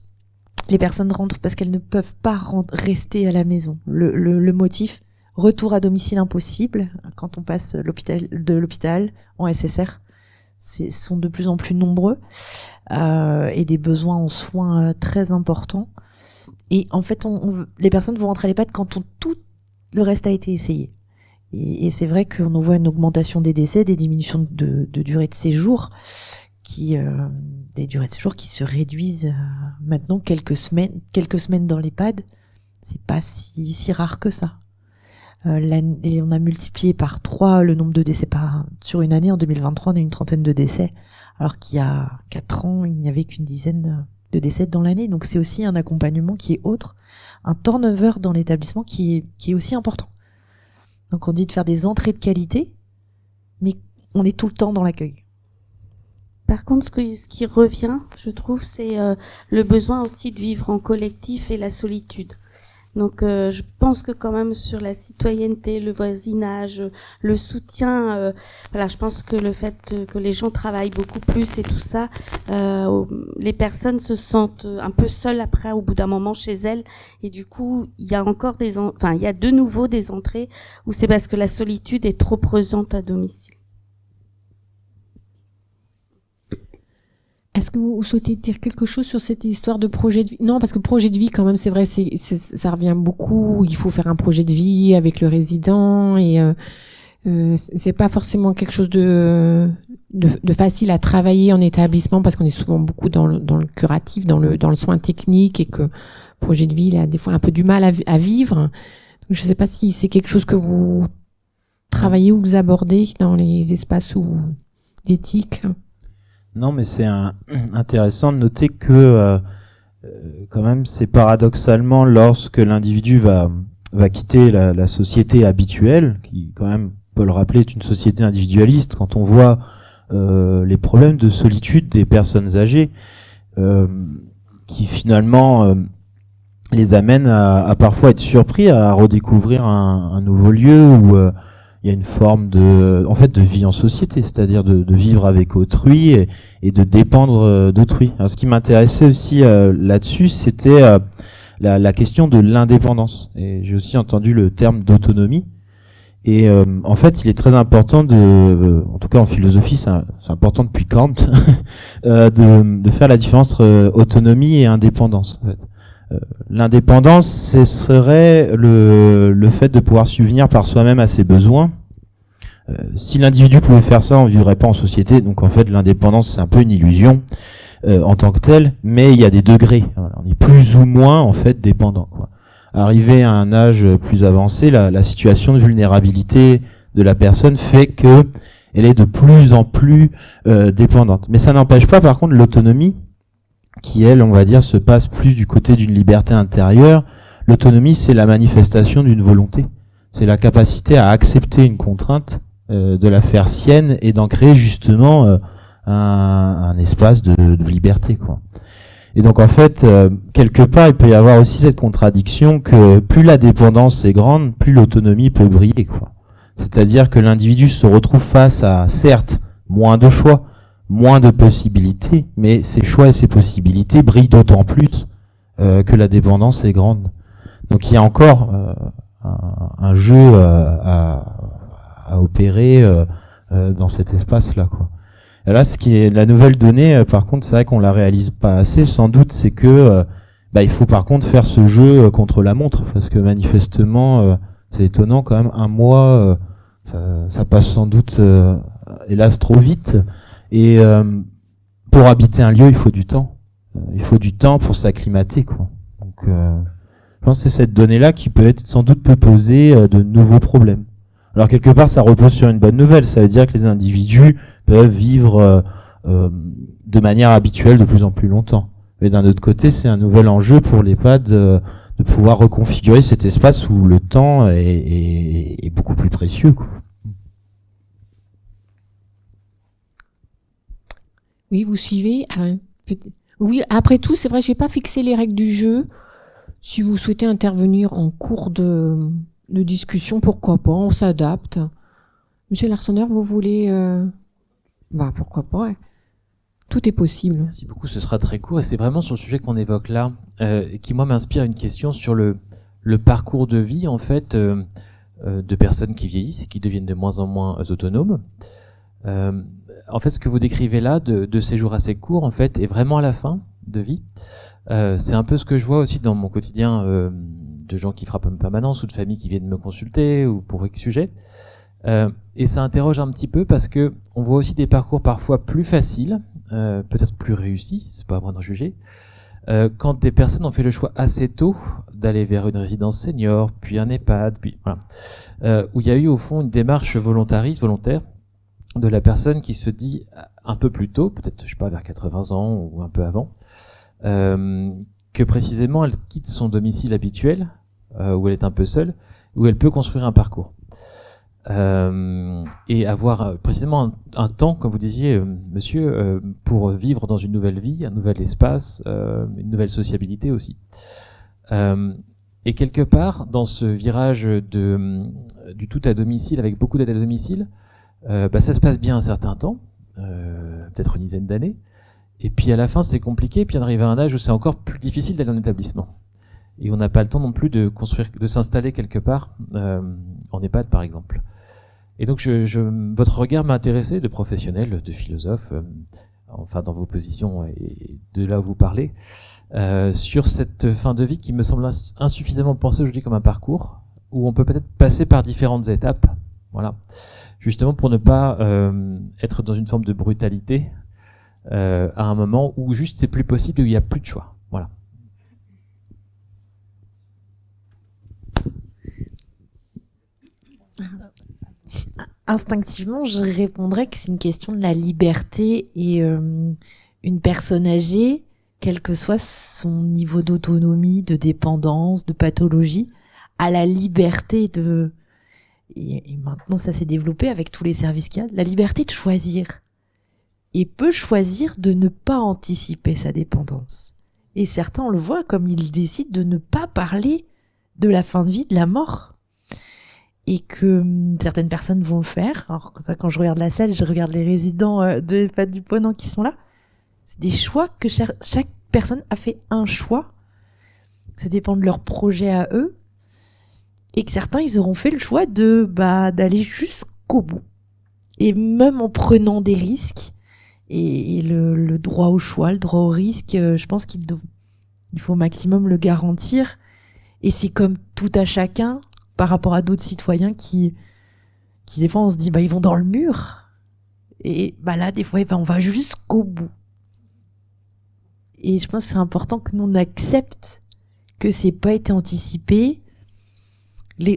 les personnes rentrent parce qu'elles ne peuvent pas rester à la maison. Le motif retour à domicile impossible quand on passe de l'hôpital en SSR, sont de plus en plus nombreux et des besoins en soins très importants. Et en fait, les personnes vont rentrer à l'EHPAD quand tout le reste a été essayé. Et c'est vrai qu'on voit une augmentation des décès, des diminutions de durée de séjour, des durées de séjour qui se réduisent maintenant quelques semaines dans l'EHPAD. C'est pas si rare que ça. Et on a multiplié par 3 le nombre de décès sur une année. En 2023, on a eu une 30aine de décès, alors qu'il y a 4 ans, il n'y avait qu'une dizaine de décès dans l'année. Donc c'est aussi un accompagnement qui est autre, un turnover dans l'établissement qui est aussi important. Donc on dit de faire des entrées de qualité, mais on est tout le temps dans l'accueil. Par contre, ce qui revient, je trouve, c'est le besoin aussi de vivre en collectif et la solitude. Donc je pense que quand même sur la citoyenneté, le voisinage, le soutien, je pense que le fait que les gens travaillent beaucoup plus et tout ça, les personnes se sentent un peu seules après au bout d'un moment chez elles et du coup il y a encore il y a de nouveau des entrées où c'est parce que la solitude est trop présente à domicile. Est-ce que vous souhaitez dire quelque chose sur cette histoire de projet de vie? Non, parce que projet de vie, quand même, c'est vrai, ça revient beaucoup. Il faut faire un projet de vie avec le résident et c'est pas forcément quelque chose de facile à travailler en établissement parce qu'on est souvent beaucoup dans le curatif, dans le soin technique et que projet de vie, il a des fois un peu du mal à vivre. Donc, je sais pas si c'est quelque chose que vous travaillez ou que vous abordez dans les espaces d'éthique. Non, mais c'est intéressant de noter que quand même, c'est paradoxalement lorsque l'individu va quitter la société habituelle, qui quand même, on peut le rappeler, est une société individualiste, quand on voit les problèmes de solitude des personnes âgées, qui finalement les amènent à parfois être surpris à redécouvrir un nouveau lieu où il y a une forme de vie en société, c'est-à-dire de vivre avec autrui et de dépendre d'autrui. Alors, ce qui m'intéressait aussi là-dessus, c'était la question de l'indépendance. Et j'ai aussi entendu le terme d'autonomie. Et en fait, il est très important en tout cas en philosophie, c'est important depuis Kant, de faire la différence entre autonomie et indépendance. En fait. L'indépendance, ce serait le fait de pouvoir subvenir par soi-même à ses besoins. Si l'individu pouvait faire ça, on vivrait pas en société. Donc en fait, l'indépendance, c'est un peu une illusion en tant que telle, mais il y a des degrés. Voilà, on est plus ou moins en fait dépendant, quoi. Arrivé à un âge plus avancé, la situation de vulnérabilité de la personne fait que elle est de plus en plus dépendante. Mais ça n'empêche pas, par contre, l'autonomie qui, elle, on va dire, se passe plus du côté d'une liberté intérieure. L'autonomie, c'est la manifestation d'une volonté. C'est la capacité à accepter une contrainte, de la faire sienne et d'en créer justement un espace de liberté, quoi. Et donc, en fait, quelque part, il peut y avoir aussi cette contradiction que plus la dépendance est grande, plus l'autonomie peut briller, quoi. C'est-à-dire que l'individu se retrouve face à, certes, moins de choix, moins de possibilités, mais ces choix et ces possibilités brillent d'autant plus que la dépendance est grande. Donc il y a encore un jeu à opérer dans cet espace-là, quoi. Et là, ce qui est la nouvelle donnée, par contre, c'est vrai qu'on la réalise pas assez, sans doute, c'est que il faut par contre faire ce jeu contre la montre, parce que manifestement, c'est étonnant quand même, un mois, ça passe sans doute, hélas, trop vite. Et pour habiter un lieu, il faut du temps. Il faut du temps pour s'acclimater, quoi. Donc, je pense que c'est cette donnée-là qui sans doute peut poser de nouveaux problèmes. Alors quelque part, ça repose sur une bonne nouvelle. Ça veut dire que les individus peuvent vivre de manière habituelle de plus en plus longtemps. Mais d'un autre côté, c'est un nouvel enjeu pour l'EHPAD de pouvoir reconfigurer cet espace où le temps est beaucoup plus précieux, quoi. Oui, vous suivez. Oui, après tout, c'est vrai, j'ai pas fixé les règles du jeu. Si vous souhaitez intervenir en cours de discussion, pourquoi pas, on s'adapte. Monsieur Larsonner, vous voulez... pourquoi pas, ouais. Tout est possible. Merci beaucoup, ce sera très court, et c'est vraiment sur le sujet qu'on évoque là, qui moi m'inspire une question sur le parcours de vie, en fait, de personnes qui vieillissent et qui deviennent de moins en moins autonomes. En fait, ce que vous décrivez là, de séjours assez courts, en fait, est vraiment à la fin de vie. C'est un peu ce que je vois aussi dans mon quotidien de gens qui frappent en permanence ou de familles qui viennent me consulter ou pour X sujet. Et ça interroge un petit peu parce que on voit aussi des parcours parfois plus faciles, peut-être plus réussis, c'est pas à moi d'en juger, quand des personnes ont fait le choix assez tôt d'aller vers une résidence senior, puis un EHPAD, puis voilà, où il y a eu au fond une démarche volontaire de la personne qui se dit un peu plus tôt, peut-être je sais pas vers 80 ans ou un peu avant, que précisément elle quitte son domicile habituel, où elle est un peu seule, où elle peut construire un parcours. Et avoir précisément un temps, comme vous disiez, monsieur, pour vivre dans une nouvelle vie, un nouvel espace, une nouvelle sociabilité aussi. Et quelque part, dans ce virage du tout à domicile, avec beaucoup d'aide à domicile, ça se passe bien un certain temps, peut-être une dizaine d'années, et puis à la fin c'est compliqué, puis on arrive à un âge où c'est encore plus difficile d'aller en établissement. Et on n'a pas le temps non plus de s'installer quelque part, en EHPAD par exemple. Et donc votre regard m'a intéressé, de professionnel, de philosophe, enfin dans vos positions et de là où vous parlez, sur cette fin de vie qui me semble insuffisamment pensée aujourd'hui comme un parcours, où on peut peut-être passer par différentes étapes, voilà, justement pour ne pas être dans une forme de brutalité à un moment où juste c'est plus possible, où il n'y a plus de choix. Voilà. Instinctivement, je répondrais que c'est une question de la liberté et une personne âgée, quel que soit son niveau d'autonomie, de dépendance, de pathologie, a la liberté de... Et maintenant, ça s'est développé avec tous les services qu'il y a, la liberté de choisir. Et peut choisir de ne pas anticiper sa dépendance. Et certains, on le voit, comme ils décident de ne pas parler de la fin de vie, de la mort. Et que certaines personnes vont le faire. Alors, quand je regarde la salle, je regarde les résidents de l'EHPAD du Ponant qui sont là. C'est des choix que chaque personne a fait un choix. Ça dépend de leur projet à eux. Et que certains, ils auront fait le choix d'aller jusqu'au bout. Et même en prenant des risques. Et le droit au choix, le droit au risque, je pense qu'il faut au maximum le garantir. Et c'est comme tout à chacun par rapport à d'autres citoyens qui des fois on se dit ils vont dans le mur. Et là des fois on va jusqu'au bout. Et je pense que c'est important que nous on accepte que c'est pas été anticipé.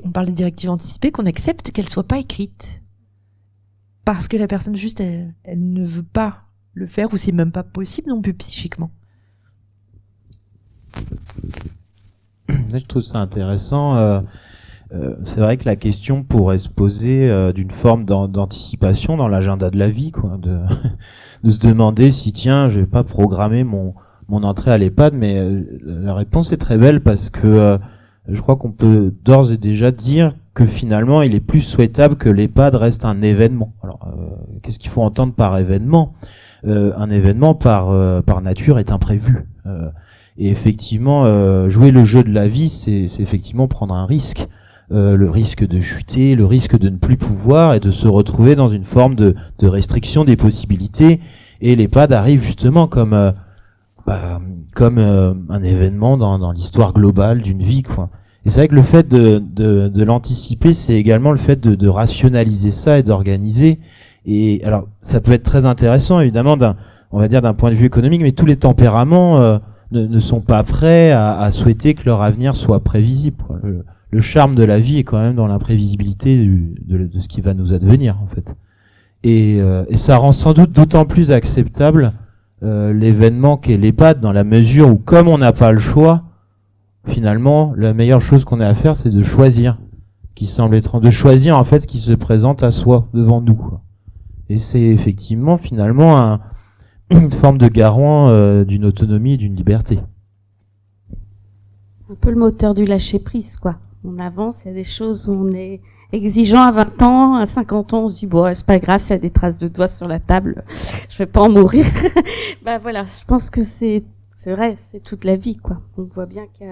On parle des directives anticipées, qu'on accepte qu'elles soient pas écrites. Parce que la personne juste elle ne veut pas le faire, ou c'est même pas possible non plus psychiquement. Je trouve ça intéressant. C'est vrai que la question pourrait se poser d'une forme d'anticipation dans l'agenda de la vie, quoi, de se demander si tiens, je vais pas programmer mon entrée à l'EHPAD, mais la réponse est très belle parce que je crois qu'on peut d'ores et déjà dire que finalement, il est plus souhaitable que l'EHPAD reste un événement. Alors, qu'est-ce qu'il faut entendre par événement ? un événement par nature est imprévu. Et effectivement, jouer le jeu de la vie, c'est effectivement prendre un risque. Le risque de chuter, le risque de ne plus pouvoir et de se retrouver dans une forme de restriction des possibilités. Et l'EHPAD arrive justement comme un événement dans l'histoire globale d'une vie, quoi. Et c'est vrai que le fait de l'anticiper, c'est également le fait de rationaliser ça et d'organiser. Et alors, ça peut être très intéressant, évidemment, on va dire d'un point de vue économique, mais tous les tempéraments ne sont pas prêts à souhaiter que leur avenir soit prévisible, quoi. Le charme de la vie est quand même dans l'imprévisibilité de ce qui va nous advenir, en fait. Et ça rend sans doute d'autant plus acceptable l'événement qu'est l'EHPAD, dans la mesure où, comme on n'a pas le choix, finalement, la meilleure chose qu'on ait à faire, c'est de choisir, de choisir en fait ce qui se présente à soi, devant nous, quoi. Et c'est effectivement, finalement, une forme de garant d'une autonomie et d'une liberté. Un peu le moteur du lâcher-prise, quoi. On avance, il y a des choses où on est exigeant à 20 ans, à 50 ans, on se dit, bon, c'est pas grave, s'il y a des traces de doigts sur la table, je vais pas en mourir. Voilà, je pense que c'est vrai, c'est toute la vie, quoi. On voit bien qu'il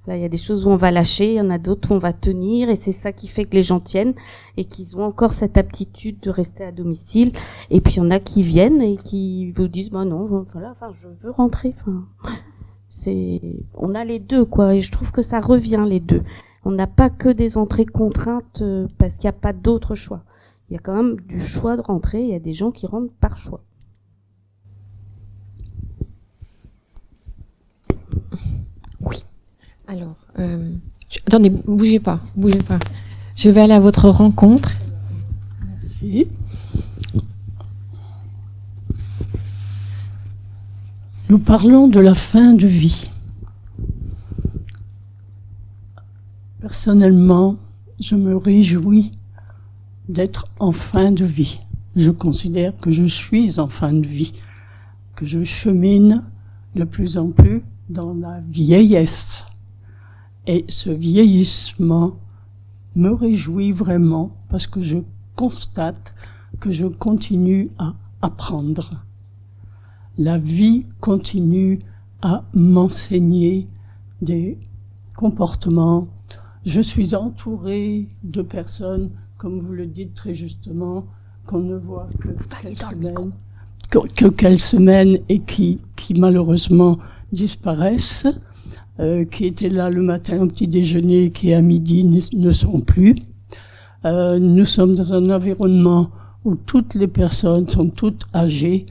y a des choses où on va lâcher, il y en a d'autres où on va tenir, et c'est ça qui fait que les gens tiennent, et qu'ils ont encore cette aptitude de rester à domicile. Et puis il y en a qui viennent et qui vous disent, non, voilà, je veux rentrer, on a les deux, quoi, et je trouve que ça revient, les deux. On n'a pas que des entrées contraintes parce qu'il n'y a pas d'autre choix. Il y a quand même du choix de rentrer, il y a des gens qui rentrent par choix. Oui. Alors, attendez, bougez pas. Je vais aller à votre rencontre. Merci. Nous parlons de la fin de vie. Personnellement, je me réjouis d'être en fin de vie. Je considère que je suis en fin de vie, que je chemine de plus en plus dans la vieillesse. Et ce vieillissement me réjouit vraiment parce que je constate que je continue à apprendre. La vie continue à m'enseigner des comportements. Je suis entourée de personnes, comme vous le dites très justement, qu'on ne voit que quelques semaines et qui malheureusement disparaissent, qui étaient là le matin au petit déjeuner, qui à midi ne sont plus. Nous sommes dans un environnement où toutes les personnes sont toutes âgées,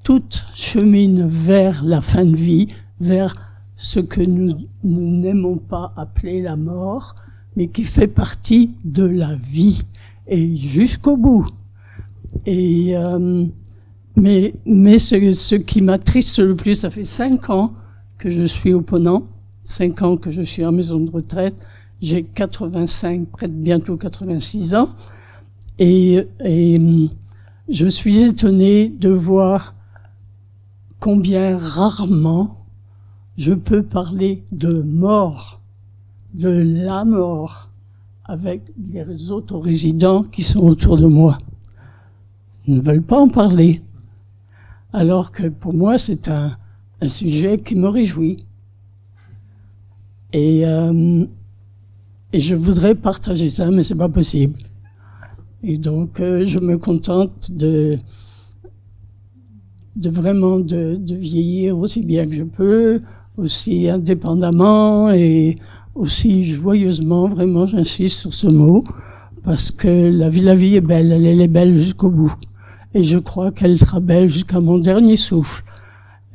toutes cheminent vers la fin de vie, vers ce que nous n'aimons pas appeler la mort, mais qui fait partie de la vie, et jusqu'au bout. Et mais ce qui m'attriste le plus, ça fait 5 ans que je suis au Ponant, 5 ans que je suis en maison de retraite, j'ai 85, bientôt 86 ans, et je suis étonnée de voir combien rarement je peux parler de mort, de la mort, avec les autres résidents qui sont autour de moi. Ils ne veulent pas en parler. Alors que pour moi, c'est un sujet qui me réjouit. Et je voudrais partager ça, mais c'est pas possible. Et donc, je me contente de vraiment de vieillir aussi bien que je peux, aussi indépendamment et aussi joyeusement. Vraiment, j'insiste sur ce mot, parce que la vie est belle, elle est belle jusqu'au bout. Et je crois qu'elle sera belle jusqu'à mon dernier souffle.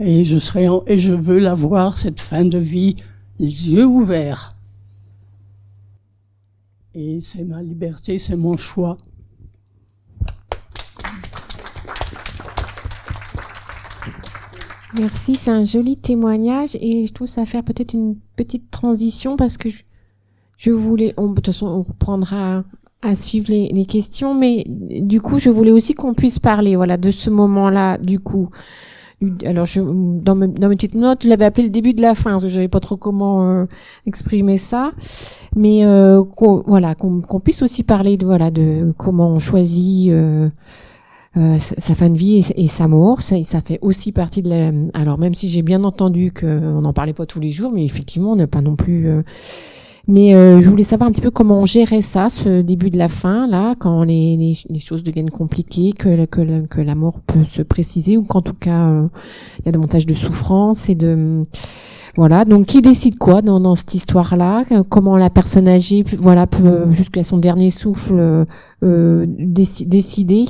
Et je veux la voir, cette fin de vie, les yeux ouverts. Et c'est ma liberté, c'est mon choix. Merci, c'est un joli témoignage et je trouve ça va faire peut-être une petite transition parce que je voulais, de toute façon on reprendra à suivre les questions, mais du coup je voulais aussi qu'on puisse parler de ce moment-là du coup. Alors dans mes petites notes, je l'avais appelé le début de la fin parce que je savais pas trop comment exprimer ça, mais qu'on puisse aussi parler de comment on choisit sa fin de vie et sa mort. Ça fait aussi partie de la... Alors, même si j'ai bien entendu qu'on n'en parlait pas tous les jours, mais effectivement, on n'a pas non plus... Mais je voulais savoir un petit peu comment on gérait ça, ce début de la fin, là, quand les choses deviennent compliquées, que la mort peut se préciser, ou qu'en tout cas, il y a davantage de souffrance et de... Voilà, donc qui décide quoi dans cette histoire-là? Comment la personne âgée, voilà, peut jusqu'à son dernier souffle décider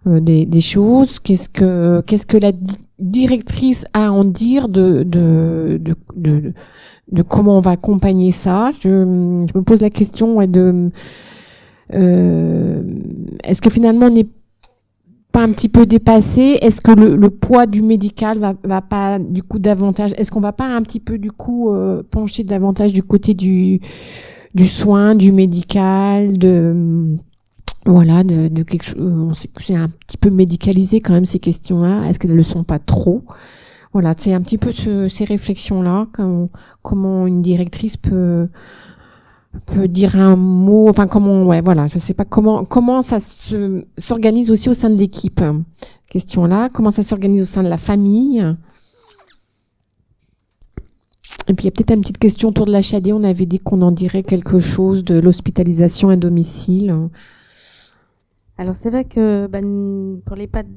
des choses? Qu'est-ce que la directrice a à en dire de comment on va accompagner ça? Je me pose la question est-ce que finalement on n'est pas un petit peu dépassé? Est-ce que le poids du médical va pas du coup davantage? Est-ce qu'on va pas un petit peu du coup pencher davantage du côté du soin, du médical, de quelque chose? On sait que c'est un petit peu médicalisé quand même ces questions-là. Est-ce qu'elles le sont pas trop? Voilà, c'est un petit peu ces réflexions-là, comment une directrice peut dire un mot, enfin je sais pas comment ça s'organise aussi au sein de l'équipe. Question-là, comment ça s'organise au sein de la famille. Et puis il y a peut-être une petite question autour de l'HAD. On avait dit qu'on en dirait quelque chose de l'hospitalisation à domicile. Alors c'est vrai que pour l'EHPAD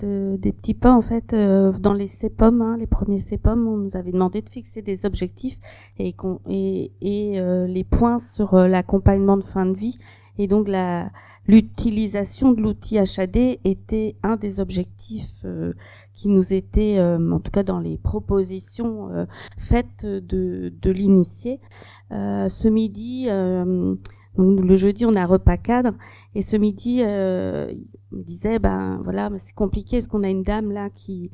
des petits pas, en fait, dans les CEPOM, les premiers CEPOM, on nous avait demandé de fixer des objectifs et les points sur l'accompagnement de fin de vie. Et donc l'utilisation de l'outil HAD était un des objectifs qui nous était, en tout cas dans les propositions faites de l'initié. Ce midi, donc le jeudi, on a repas cadre. Et ce midi, il me disait, c'est compliqué parce qu'on a une dame là qui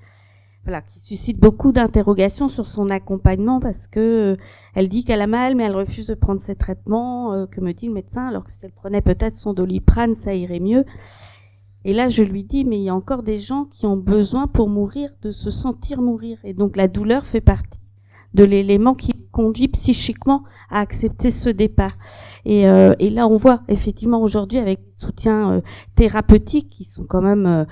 suscite beaucoup d'interrogations sur son accompagnement parce que elle dit qu'elle a mal, mais elle refuse de prendre ses traitements. Que me dit le médecin? Alors que si elle prenait peut-être son Doliprane, ça irait mieux. Et là, je lui dis, mais il y a encore des gens qui ont besoin pour mourir de se sentir mourir. Et donc la douleur fait partie de l'élément qui conduit psychiquement à accepter ce départ. Et là, on voit effectivement aujourd'hui avec des soutiens thérapeutiques qui sont quand même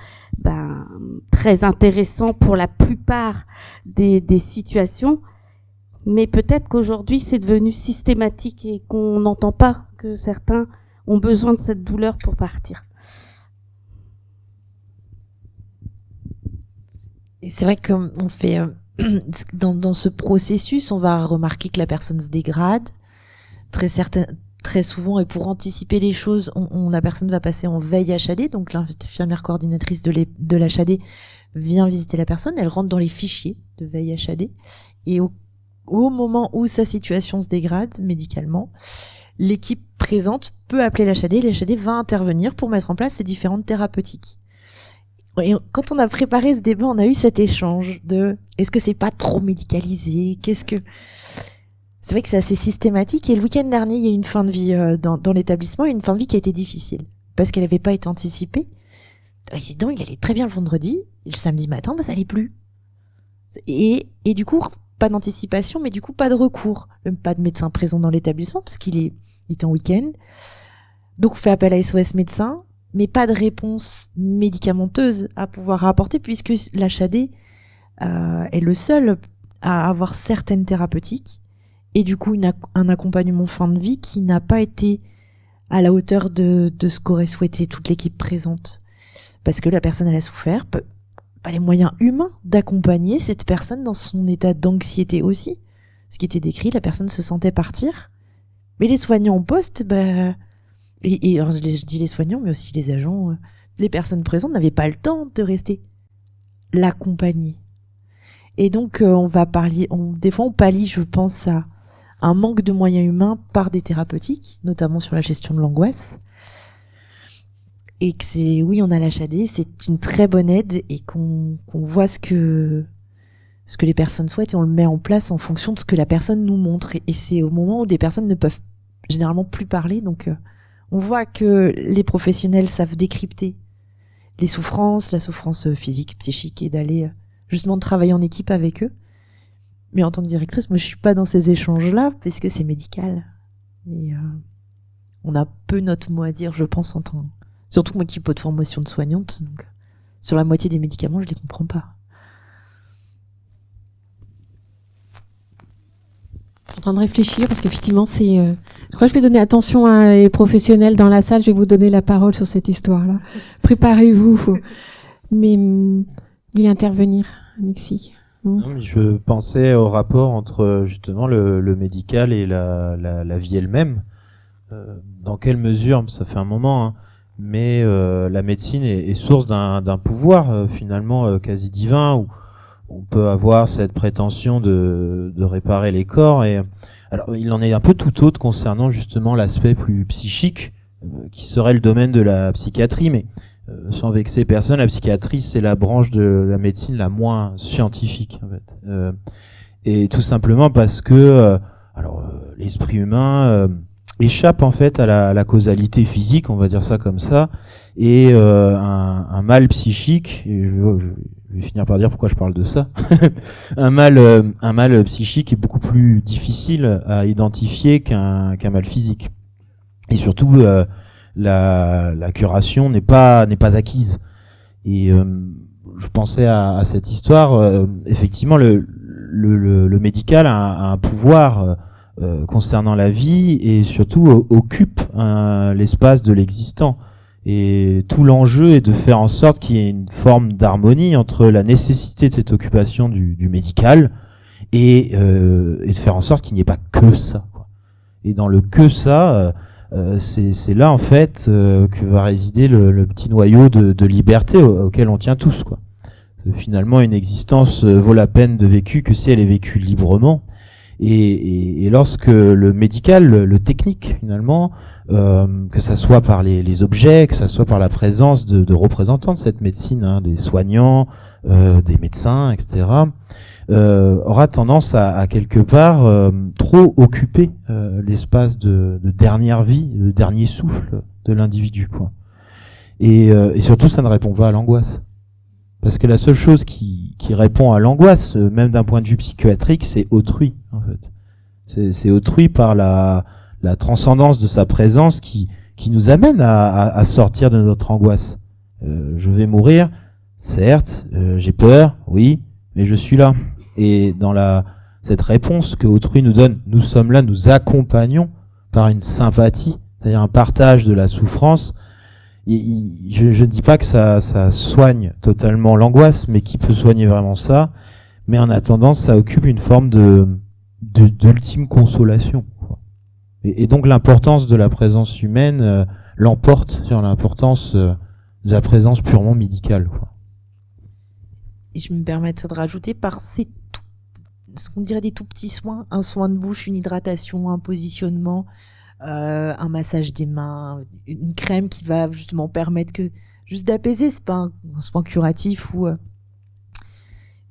très intéressants pour la plupart des situations, mais peut-être qu'aujourd'hui c'est devenu systématique et qu'on n'entend pas que certains ont besoin de cette douleur pour partir. Et c'est vrai qu'on fait dans ce processus, on va remarquer que la personne se dégrade très souvent, et pour anticiper les choses, la personne va passer en veille HAD, donc l'infirmière coordinatrice de l'HAD vient visiter la personne, elle rentre dans les fichiers de veille HAD, et au moment où sa situation se dégrade médicalement, l'équipe présente peut appeler l'HAD, et l'HAD va intervenir pour mettre en place ces différentes thérapeutiques. Et quand on a préparé ce débat, on a eu cet échange de est-ce que c'est pas trop médicalisé? C'est vrai que c'est assez systématique. Et le week-end dernier, il y a eu une fin de vie dans l'établissement, une fin de vie qui a été difficile parce qu'elle n'avait pas été anticipée. Le résident, il allait très bien le vendredi, et le samedi matin, ça allait plus. Et du coup, pas d'anticipation, mais du coup, pas de recours. Même pas de médecin présent dans l'établissement parce qu'il était en week-end. Donc, on fait appel à SOS médecin, mais pas de réponse médicamenteuse à pouvoir apporter puisque l'HAD est le seul à avoir certaines thérapeutiques et du coup un accompagnement fin de vie qui n'a pas été à la hauteur de ce qu'aurait souhaité toute l'équipe présente parce que la personne elle a souffert, pas les moyens humains d'accompagner cette personne dans son état d'anxiété aussi. Ce qui était décrit, la personne se sentait partir, mais les soignants en poste, et alors, je dis les soignants, mais aussi les agents, les personnes présentes n'avaient pas le temps de rester l'accompagner. Et donc, des fois, on pallie, je pense, à un manque de moyens humains par des thérapeutiques, notamment sur la gestion de l'angoisse. Et que oui, on a l'HAD, c'est une très bonne aide et qu'on voit ce que les personnes souhaitent et on le met en place en fonction de ce que la personne nous montre. Et c'est au moment où des personnes ne peuvent généralement plus parler, donc on voit que les professionnels savent décrypter les souffrances, la souffrance physique, psychique, et d'aller justement travailler en équipe avec eux. Mais en tant que directrice, moi je suis pas dans ces échanges-là, parce que c'est médical. Et on a peu notre mot à dire, je pense, en tant Surtout moi qui n'ai pas de formation de soignante, donc sur la moitié des médicaments, je les comprends pas. Je suis en train de réfléchir parce qu'effectivement, je crois que je vais donner attention à les professionnels dans la salle. Je vais vous donner la parole sur cette histoire-là. Préparez-vous. Mais lui intervenir, Alexis. Non, mais je pensais au rapport entre justement le médical et la vie elle-même. Dans quelle mesure, ça fait un moment, hein, mais la médecine est source d'un pouvoir finalement quasi divin, où on peut avoir cette prétention de réparer les corps. Et alors il en est un peu tout autre concernant justement l'aspect plus psychique, qui serait le domaine de la psychiatrie, mais sans vexer personne, la psychiatrie c'est la branche de la médecine la moins scientifique en fait. Et tout simplement parce que l'esprit humain échappe en fait à la causalité physique, on va dire ça comme ça, et un mal psychique, et je vais finir par dire pourquoi je parle de ça. un mal psychique est beaucoup plus difficile à identifier qu'un mal physique. Et surtout, la curation n'est pas acquise. Et je pensais à cette histoire. Effectivement, le médical a un pouvoir concernant la vie et surtout occupe l'espace de l'existant. Et tout l'enjeu est de faire en sorte qu'il y ait une forme d'harmonie entre la nécessité de cette occupation du médical et de faire en sorte qu'il n'y ait pas que ça, quoi. Et dans le que ça, c'est là en fait que va résider le petit noyau de liberté auquel on tient tous, quoi. Finalement, une existence vaut la peine de vécu que si elle est vécue librement. Et lorsque le médical, le technique finalement, que ça soit par les objets, que ça soit par la présence de représentants de cette médecine, hein, des soignants, des médecins, etc., aura tendance à quelque part trop occuper l'espace de dernière vie, de dernier souffle de l'individu, quoi. Et surtout, ça ne répond pas à l'angoisse. Parce que la seule chose qui répond à l'angoisse, même d'un point de vue psychiatrique, c'est autrui, en fait. C'est autrui par la transcendance de sa présence qui nous amène à sortir de notre angoisse. Je vais mourir, certes, j'ai peur, oui, mais je suis là. Et dans cette réponse que autrui nous donne, nous sommes là, nous accompagnons par une sympathie, c'est-à-dire un partage de la souffrance. Je ne dis pas que ça soigne totalement l'angoisse, mais qui peut soigner vraiment ça. Mais en attendant, ça occupe une forme d'ultime consolation, quoi. Et donc l'importance de la présence humaine l'emporte sur l'importance de la présence purement médicale, quoi. Et je me permets de rajouter ce qu'on dirait des tout petits soins, un soin de bouche, une hydratation, un positionnement, un massage des mains, une crème qui va justement permettre juste d'apaiser. C'est pas un soin curatif ou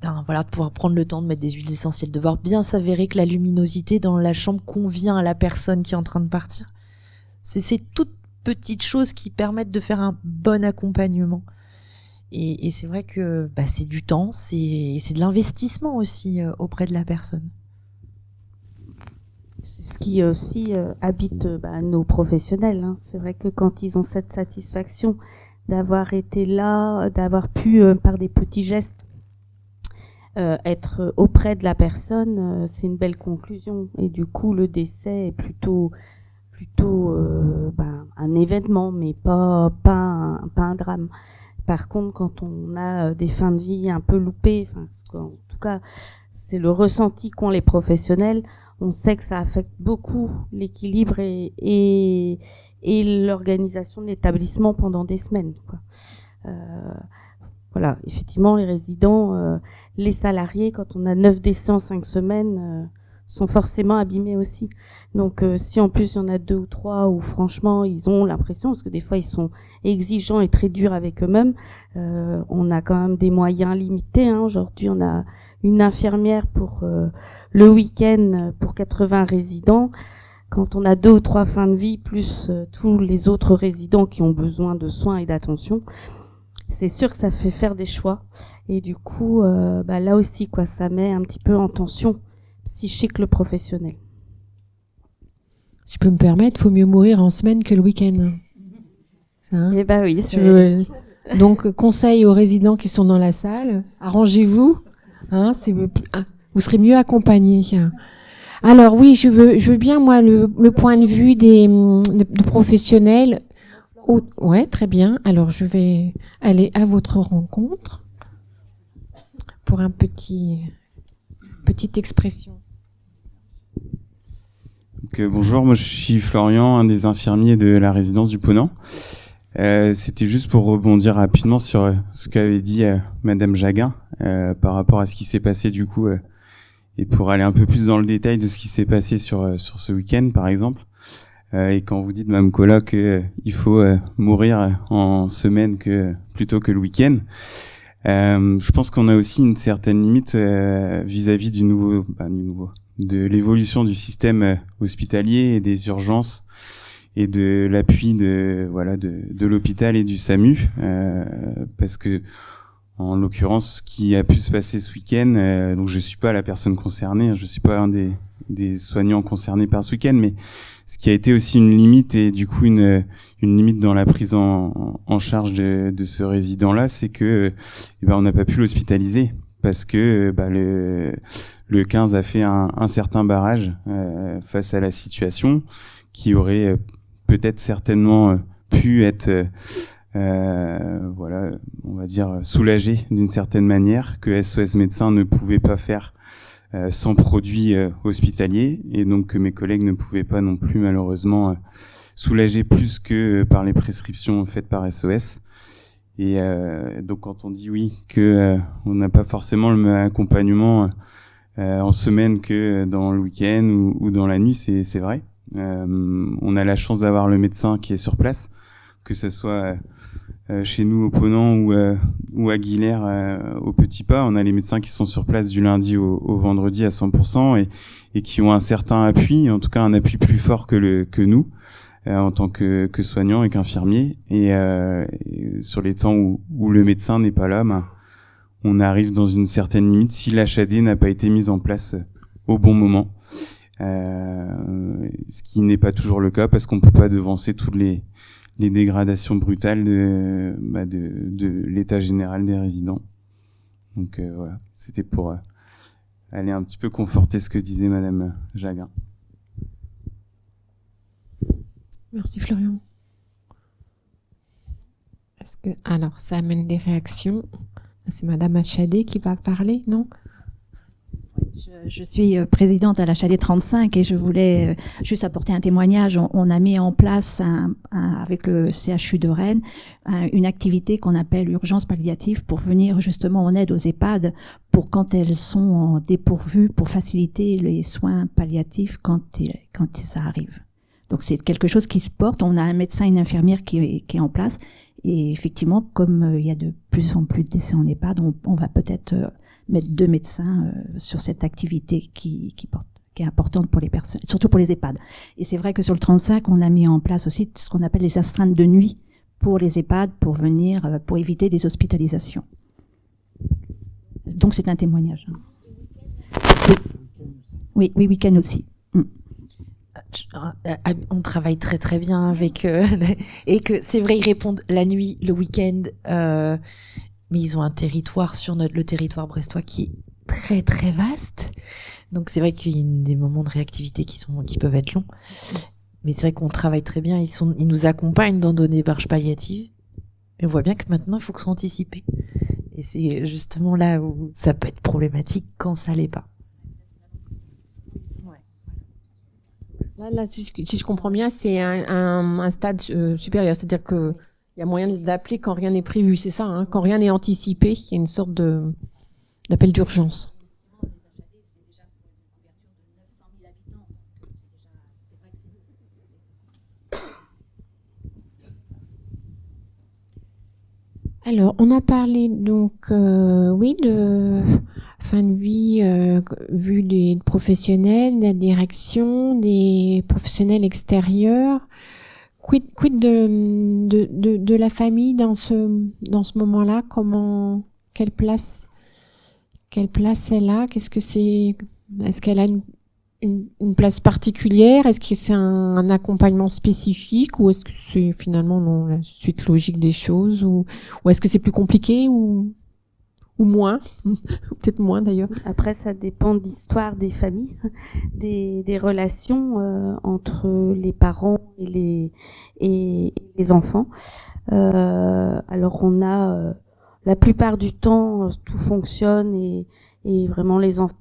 de pouvoir prendre le temps de mettre des huiles essentielles, de voir bien s'avérer que la luminosité dans la chambre convient à la personne qui est en train de partir. C'est ces toutes petites choses qui permettent de faire un bon accompagnement. Et c'est vrai que c'est du temps, c'est de l'investissement aussi auprès de la personne. C'est ce qui aussi habite nos professionnels, hein. C'est vrai que quand ils ont cette satisfaction d'avoir été là, d'avoir pu, par des petits gestes, être auprès de la personne, c'est une belle conclusion. Et du coup, le décès est plutôt un événement, mais pas un drame. Par contre, quand on a des fins de vie un peu loupées, en tout cas, c'est le ressenti qu'ont les professionnels. On sait que ça affecte beaucoup l'équilibre et l'organisation de l'établissement pendant des semaines, quoi. Voilà, effectivement, les résidents, les salariés, quand on a 9 décès en 5 semaines, sont forcément abîmés aussi. Donc, si en plus il y en a 2 ou 3 où franchement ils ont l'impression, parce que des fois ils sont exigeants et très durs avec eux-mêmes, on a quand même des moyens limités, hein. Aujourd'hui, on a une infirmière pour le week-end pour 80 résidents. Quand on a 2 ou 3 fins de vie, plus tous les autres résidents qui ont besoin de soins et d'attention, c'est sûr que ça fait faire des choix. Et du coup, là aussi, quoi, ça met un petit peu en tension psychique le professionnel. Si je peux me permettre, faut mieux mourir en semaine que le week-end. Ça, hein. Eh ben oui, Donc, conseil aux résidents qui sont dans la salle, arrangez-vous. Hein, vous serez mieux accompagnés. Alors oui, je veux bien, moi, le point de vue des professionnels. Ouais, très bien. Alors, je vais aller à votre rencontre pour petite expression. Donc, bonjour, moi je suis Florian, un des infirmiers de la résidence du Ponant. C'était juste pour rebondir rapidement sur ce qu'avait dit Madame Jaguin par rapport à ce qui s'est passé du coup, et pour aller un peu plus dans le détail de ce qui s'est passé sur ce week-end par exemple. Et quand vous dites, Mme Cola, que il faut mourir en semaine plutôt que le week-end, je pense qu'on a aussi une certaine limite vis-à-vis de l'évolution du système hospitalier et des urgences et de l'appui de l'hôpital et du SAMU, parce que en l'occurrence, ce qui a pu se passer ce week-end, donc je suis pas la personne concernée, je suis pas un des soignants concernés par ce week-end, mais ce qui a été aussi une limite et du coup une limite dans la prise en charge de ce résident-là, c'est que on n'a pas pu l'hospitaliser parce que le 15 a fait un certain barrage face à la situation qui aurait peut-être certainement pu être on va dire soulagé d'une certaine manière, que SOS Médecins ne pouvait pas faire sans produits hospitaliers, et donc que mes collègues ne pouvaient pas non plus malheureusement soulager plus que par les prescriptions faites par SOS. Et donc quand on dit oui que on n'a pas forcément le même accompagnement en semaine que dans le week-end ou dans la nuit, c'est vrai. On a la chance d'avoir le médecin qui est sur place, que ce soit chez nous au Ponant ou à Guilherme au Petit Pas. On a les médecins qui sont sur place du lundi au vendredi à 100% et qui ont un certain appui, en tout cas un appui plus fort que nous en tant que soignants et qu'infirmiers. Et sur les temps où le médecin n'est pas là, on arrive dans une certaine limite si l'HAD n'a pas été mise en place au bon moment. Ce qui n'est pas toujours le cas parce qu'on peut pas devancer toutes les dégradations brutales de l'état général des résidents. Donc voilà, c'était pour aller un petit peu conforter ce que disait Madame Jaguin. Merci Florian. Alors ça amène des réactions. C'est Madame Achadé qui va parler, non ? Je suis présidente à la HAD 35 et je voulais juste apporter un témoignage. On a mis en place avec le CHU de Rennes une activité qu'on appelle urgence palliative pour venir justement en aide aux EHPAD pour quand elles sont dépourvues, pour faciliter les soins palliatifs quand ça arrive. Donc c'est quelque chose qui se porte. On a un médecin et une infirmière qui est en place et effectivement, comme il y a de plus en plus de décès en EHPAD, on va peut-être mettre 2 médecins sur cette activité qui est importante pour les personnes, surtout pour les EHPAD. Et c'est vrai que sur le 35, on a mis en place aussi ce qu'on appelle les astreintes de nuit pour les EHPAD pour éviter des hospitalisations. Donc c'est un témoignage. Oui, week-end aussi. On travaille très très bien avec et que c'est vrai, ils répondent la nuit, le week-end, mais ils ont un territoire sur le territoire brestois qui est très très vaste. Donc c'est vrai qu'il y a des moments de réactivité qui peuvent être longs. Mais c'est vrai qu'on travaille très bien, ils nous accompagnent dans des démarches palliatives. Mais on voit bien que maintenant il faut que ce soit anticipé. Et c'est justement là où ça peut être problématique quand ça l'est pas. Là, si je comprends bien, c'est un stade supérieur, c'est-à-dire que il y a moyen d'appeler quand rien n'est prévu, c'est ça, hein, quand rien n'est anticipé, il y a une sorte d'appel d'urgence. Alors, on a parlé donc, de fin de vie vue des professionnels, de la direction, des professionnels extérieurs. Quid de la famille dans ce moment-là? Quelle place elle a? Est-ce qu'elle a une place particulière? Est-ce que c'est un accompagnement spécifique ou est-ce que c'est finalement non, la suite logique des choses ou est-ce que c'est plus compliqué ou moins? Peut-être moins d'ailleurs. Après, ça dépend de l'histoire des familles, des relations entre les parents et les enfants. Alors on a la plupart du temps tout fonctionne et vraiment les enfants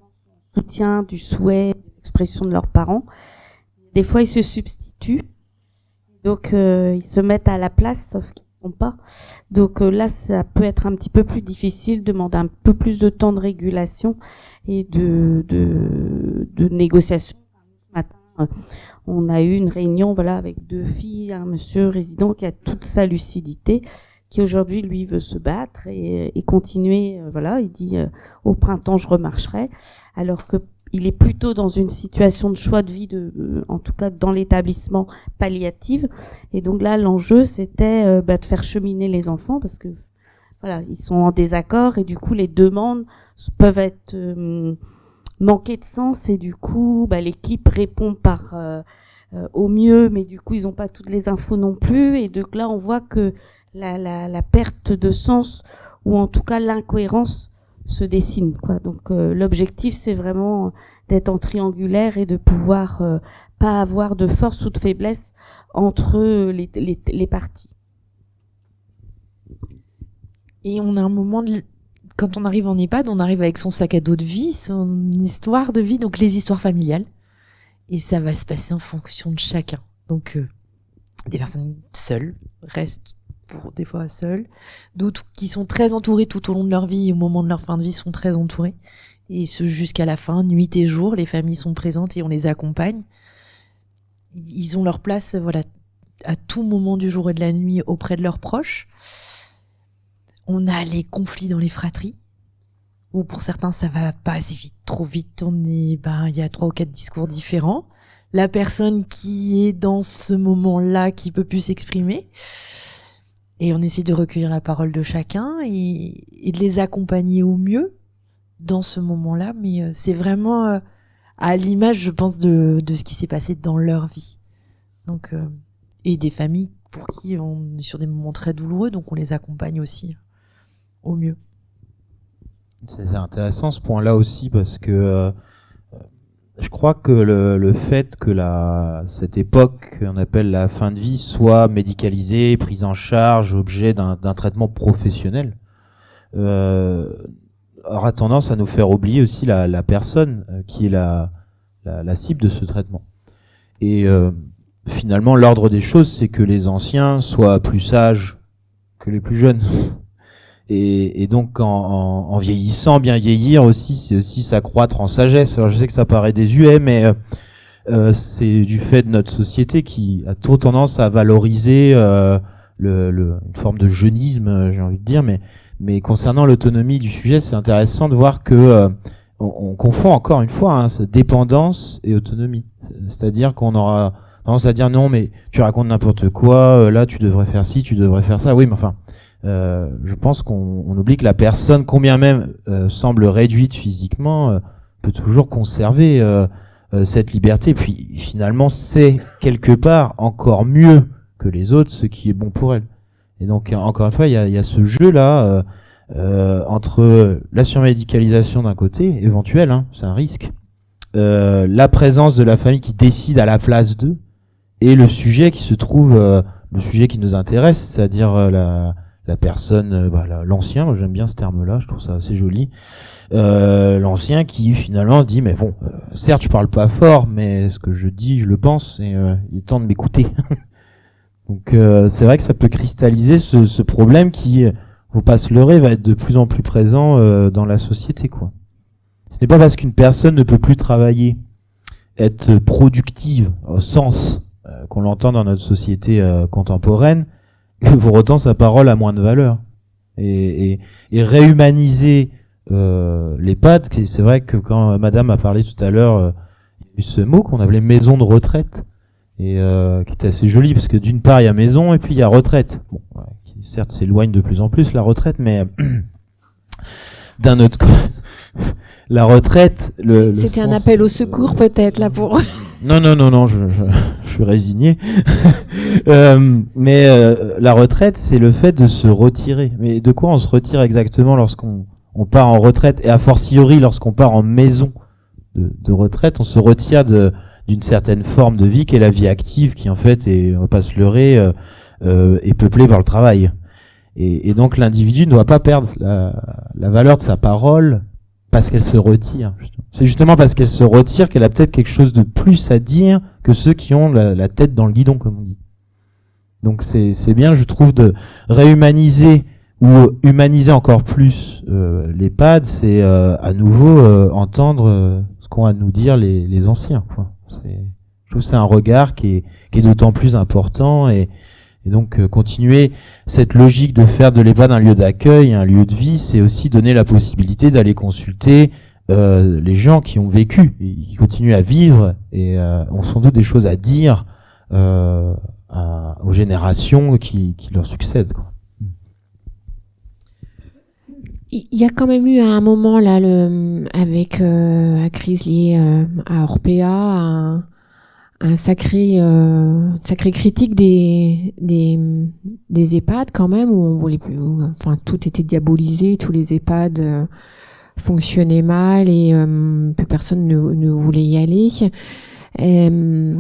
soutien du souhait, l'expression de leurs parents. Des fois ils se substituent, donc ils se mettent à la place sauf qu'ils ne sont pas. Donc là ça peut être un petit peu plus difficile, demander un peu plus de temps de régulation et de négociation. Ce matin, on a eu une réunion avec 2 filles, un monsieur résident qui a toute sa lucidité, qui aujourd'hui lui veut se battre et continuer. Il dit au printemps je remarcherai, alors que il est plutôt dans une situation de choix de vie, en tout cas dans l'établissement palliative. Et donc là, l'enjeu, c'était de faire cheminer les enfants parce que ils sont en désaccord et du coup, les demandes peuvent être manquées de sens et du coup, l'équipe répond par au mieux, mais du coup, ils n'ont pas toutes les infos non plus. Et donc là, on voit que la perte de sens ou en tout cas l'incohérence se dessine, quoi. Donc l'objectif c'est vraiment d'être en triangulaire et de pouvoir pas avoir de force ou de faiblesse entre les parties. Et on a un moment quand on arrive en EHPAD, on arrive avec son sac à dos de vie, son histoire de vie, donc les histoires familiales, et ça va se passer en fonction de chacun. Donc des personnes seules restent pour des fois seuls, d'autres qui sont très entourés tout au long de leur vie et au moment de leur fin de vie sont très entourés, et ce jusqu'à la fin, nuit et jour, les familles sont présentes et on les accompagne. Ils ont leur place à tout moment du jour et de la nuit auprès de leurs proches. On a les conflits dans les fratries, où pour certains ça va pas assez vite, trop vite, il y a 3 ou 4 discours différents. La personne qui est dans ce moment-là qui peut plus s'exprimer. Et on essaie de recueillir la parole de chacun et de les accompagner au mieux dans ce moment-là. Mais c'est vraiment à l'image, je pense, de ce qui s'est passé dans leur vie. Donc, et des familles pour qui on est sur des moments très douloureux, donc on les accompagne aussi au mieux. C'est intéressant ce point-là aussi parce que je crois que le fait que cette époque qu'on appelle la fin de vie soit médicalisée, prise en charge, objet d'un traitement professionnel, aura tendance à nous faire oublier aussi la personne qui est la cible de ce traitement. Et finalement, l'ordre des choses, c'est que les anciens soient plus sages que les plus jeunes. Et donc en vieillissant, bien vieillir aussi, c'est aussi s'accroître en sagesse. Alors je sais que ça paraît désuet, mais c'est du fait de notre société qui a trop tendance à valoriser une forme de jeunisme, j'ai envie de dire. Mais concernant l'autonomie du sujet, c'est intéressant de voir que on confond encore une fois dépendance et autonomie. C'est-à-dire qu'on aura tendance à dire non, mais tu racontes n'importe quoi. Là, tu devrais faire ci, tu devrais faire ça. Oui, mais enfin. Je pense qu'on oublie que la personne, combien même semble réduite physiquement, peut toujours conserver cette liberté. Puis finalement, c'est quelque part encore mieux que les autres ce qui est bon pour elle. Et donc encore une fois, il y a ce jeu-là entre la surmédicalisation d'un côté, éventuelle, c'est un risque, la présence de la famille qui décide à la place d'eux, et le sujet qui se trouve, le sujet qui nous intéresse, c'est-à-dire la personne, l'ancien, moi j'aime bien ce terme-là, je trouve ça assez joli, l'ancien qui finalement dit mais bon, certes je parle pas fort, mais ce que je dis je le pense et il est temps de m'écouter. Donc c'est vrai que ça peut cristalliser ce problème qui, faut pas se leurrer, va être de plus en plus présent dans la société, quoi. Ce n'est pas parce qu'une personne ne peut plus travailler, être productive au sens qu'on l'entend dans notre société contemporaine, que pour autant sa parole a moins de valeur. Et réhumaniser l'EHPAD, c'est vrai que quand Madame a parlé tout à l'heure, il y a eu ce mot qu'on appelait maison de retraite, et qui était assez joli, parce que d'une part il y a maison et puis il y a retraite. Bon, qui certes s'éloigne de plus en plus la retraite, mais d'un autre côté, la retraite, c'était un sens, appel au secours peut-être là pour. Non, je suis résigné. Mais la retraite, c'est le fait de se retirer. Mais de quoi on se retire exactement lorsqu'on part en retraite, et a fortiori lorsqu'on part en maison de retraite, on se retire d'une certaine forme de vie qui est la vie active, qui en fait est, on va pas se leurrer, est peuplée par le travail. Et donc l'individu ne doit pas perdre la valeur de sa parole parce qu'elle se retire. C'est justement parce qu'elle se retire qu'elle a peut-être quelque chose de plus à dire que ceux qui ont la tête dans le guidon, comme on dit. Donc c'est bien, je trouve, de réhumaniser ou humaniser encore plus l'EHPAD, c'est à nouveau entendre ce qu'ont à nous dire les anciens, quoi. Je trouve que c'est un regard qui est d'autant plus important, et donc continuer cette logique de faire de l'EHPAD un lieu d'accueil, un lieu de vie, c'est aussi donner la possibilité d'aller consulter les gens qui ont vécu, qui continuent à vivre et ont sans doute des choses à dire aux générations qui leur succèdent, quoi. Il y a quand même eu à un moment là, avec la crise liée à Orpea, un sacré critique des EHPAD quand même, où on voulait plus, enfin tout était diabolisé, tous les EHPAD fonctionnaient mal et plus personne ne voulait y aller. Je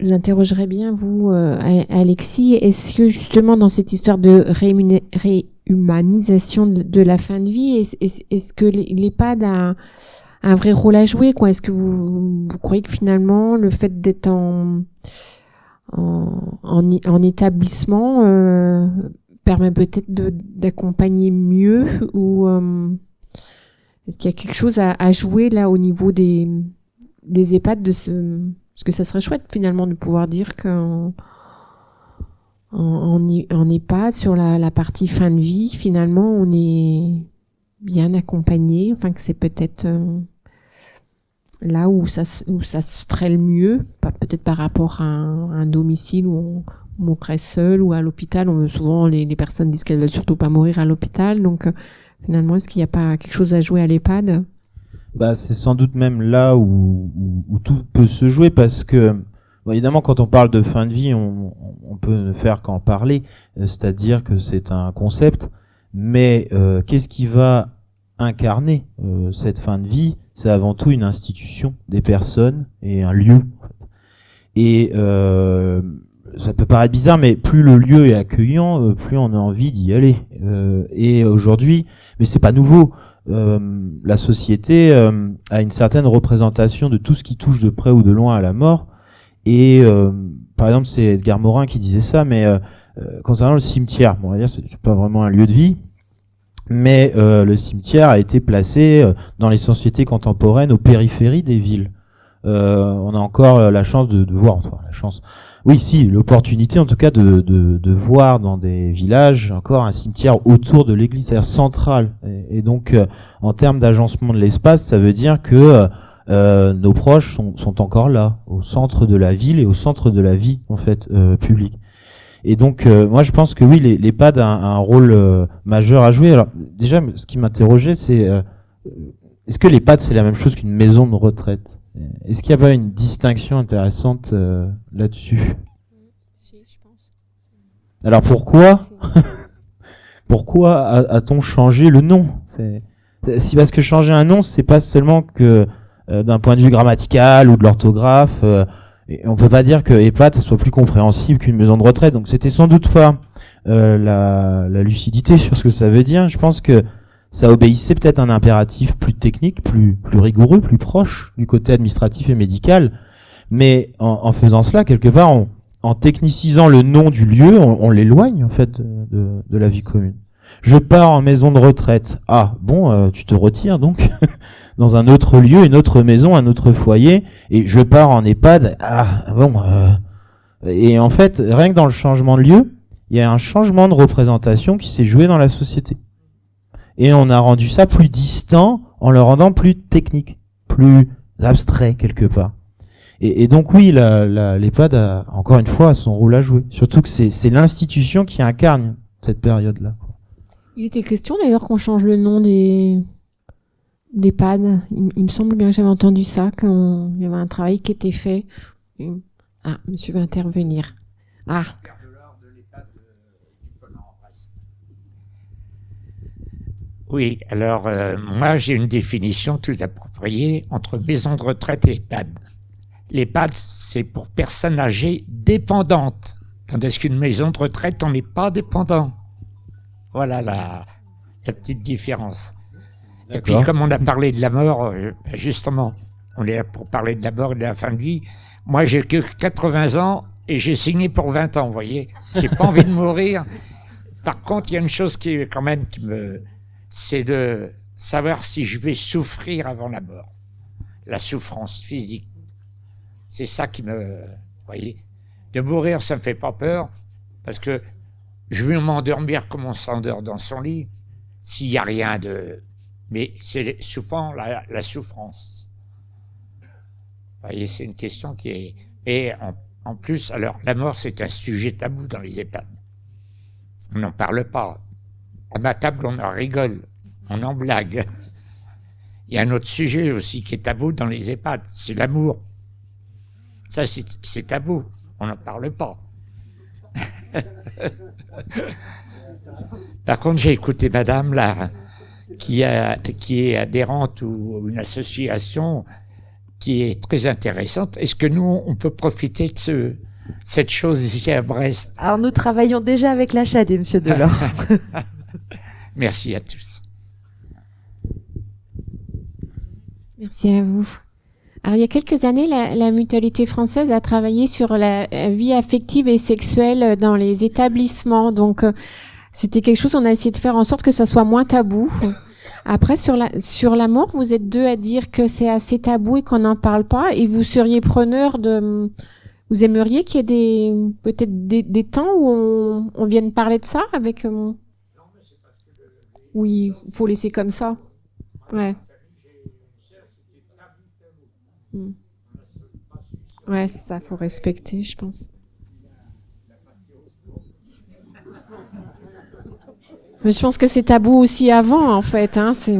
vous interrogerais bien, vous, Alexis, est-ce que justement dans cette histoire de réhumanisation de la fin de vie, est-ce que l'EHPAD a un vrai rôle à jouer, quoi? Est-ce que vous croyez que finalement le fait d'être en établissement permet peut-être d'accompagner mieux, ou est-ce qu'il y a quelque chose à jouer là au niveau des EHPAD parce que ça serait chouette finalement de pouvoir dire qu'en EHPAD, sur la partie fin de vie, finalement on est bien accompagné, enfin que c'est peut-être là où ça se ferait le mieux, peut-être par rapport à un domicile où on mourrait seul, ou à l'hôpital. Souvent les personnes disent qu'elles veulent surtout pas mourir à l'hôpital, donc finalement est-ce qu'il n'y a pas quelque chose à jouer à l'EHPAD? C'est sans doute même là où tout peut se jouer, parce que évidemment quand on parle de fin de vie, on peut ne faire qu'en parler, c'est-à-dire que c'est un concept, mais qu'est-ce qui va incarner cette fin de vie? C'est avant tout une institution, des personnes et un lieu. Et ça peut paraître bizarre, mais plus le lieu est accueillant, plus on a envie d'y aller. Et aujourd'hui, mais c'est pas nouveau, la société a une certaine représentation de tout ce qui touche de près ou de loin à la mort. Et par exemple, c'est Edgar Morin qui disait ça, mais concernant le cimetière, bon, on va dire c'est pas vraiment un lieu de vie, mais le cimetière a été placé dans les sociétés contemporaines aux périphéries des villes. On a encore la chance de voir, enfin la chance, oui, si, l'opportunité en tout cas de voir dans des villages encore un cimetière autour de l'église, c'est-à-dire central. Et donc en termes d'agencement de l'espace, ça veut dire que nos proches sont encore là, au centre de la ville et au centre de la vie en fait publique. Et donc moi je pense que oui, l'EHPAD a un rôle majeur à jouer. Alors déjà, ce qui m'interrogeait, c'est est-ce que l'EHPAD c'est la même chose qu'une maison de retraite? Est-ce qu'il n'y a pas une distinction intéressante là-dessus? Si, je pense. Alors pourquoi a-t-on changé le nom? Parce que changer un nom, c'est pas seulement que d'un point de vue grammatical ou de l'orthographe, et on peut pas dire que EHPAD soit plus compréhensible qu'une maison de retraite. Donc c'était sans doute pas la lucidité sur ce que ça veut dire. Je pense que ça obéissait peut-être à un impératif plus technique, plus rigoureux, plus proche du côté administratif et médical. Mais en faisant cela, quelque part, en technicisant le nom du lieu, on l'éloigne en fait de la vie commune. Je pars en maison de retraite. Ah bon, tu te retires donc dans un autre lieu, une autre maison, un autre foyer. Et je pars en EHPAD. Ah bon. Et en fait, rien que dans le changement de lieu, il y a un changement de représentation qui s'est joué dans la société. Et on a rendu ça plus distant en le rendant plus technique, plus abstrait quelque part. Et donc oui, l'EHPAD a encore une fois son rôle à jouer. Surtout que c'est l'institution qui incarne cette période-là. Il était question d'ailleurs qu'on change le nom des d'EHPAD. Il me semble bien que j'avais entendu ça, qu'il y avait un travail qui était fait. Ah, monsieur veut intervenir. Ah. Oui, alors moi j'ai une définition tout appropriée entre maison de retraite et EHPAD. L'EHPAD, c'est pour personnes âgées dépendantes, tandis qu'une maison de retraite, on n'est pas dépendant. Voilà la petite différence. Et puis comme on a parlé de la mort, justement, on est là pour parler de la mort et de la fin de vie. Moi j'ai que 80 ans et j'ai signé pour 20 ans, vous voyez. J'ai pas envie de mourir. Par contre, il y a une chose qui quand même c'est de savoir si je vais souffrir avant la mort. La souffrance physique. C'est ça qui vous voyez. De mourir, ça me fait pas peur, parce que je vais m'endormir comme on s'endort dans son lit, s'il y a rien de... Mais c'est souvent la souffrance. Vous voyez, c'est une question qui est... Et en plus, alors, la mort, c'est un sujet tabou dans les EHPAD. On n'en parle pas. À ma table, on en rigole, on en blague. Il y a un autre sujet aussi qui est tabou dans les EHPAD, c'est l'amour. Ça, c'est tabou, on n'en parle pas. Par contre, j'ai écouté madame, là, qui est adhérente ou une association qui est très intéressante. Est-ce que nous, on peut profiter de cette chose ici à Brest? Alors, nous travaillons déjà avec la CHAD, monsieur Delors. Merci à tous. Merci à vous. Alors, il y a quelques années, la Mutualité française a travaillé sur la vie affective et sexuelle dans les établissements. Donc, c'était quelque chose, on a essayé de faire en sorte que ça soit moins tabou. Après, sur la mort, vous êtes deux à dire que c'est assez tabou et qu'on n'en parle pas. Et vous seriez preneur de... Vous aimeriez qu'il y ait peut-être des temps où on vienne parler de ça avec... Oui, il faut laisser comme ça. Ouais. Ouais, c'est ça, faut respecter, je pense. Mais je pense que c'est tabou aussi avant, en fait. Hein, c'est...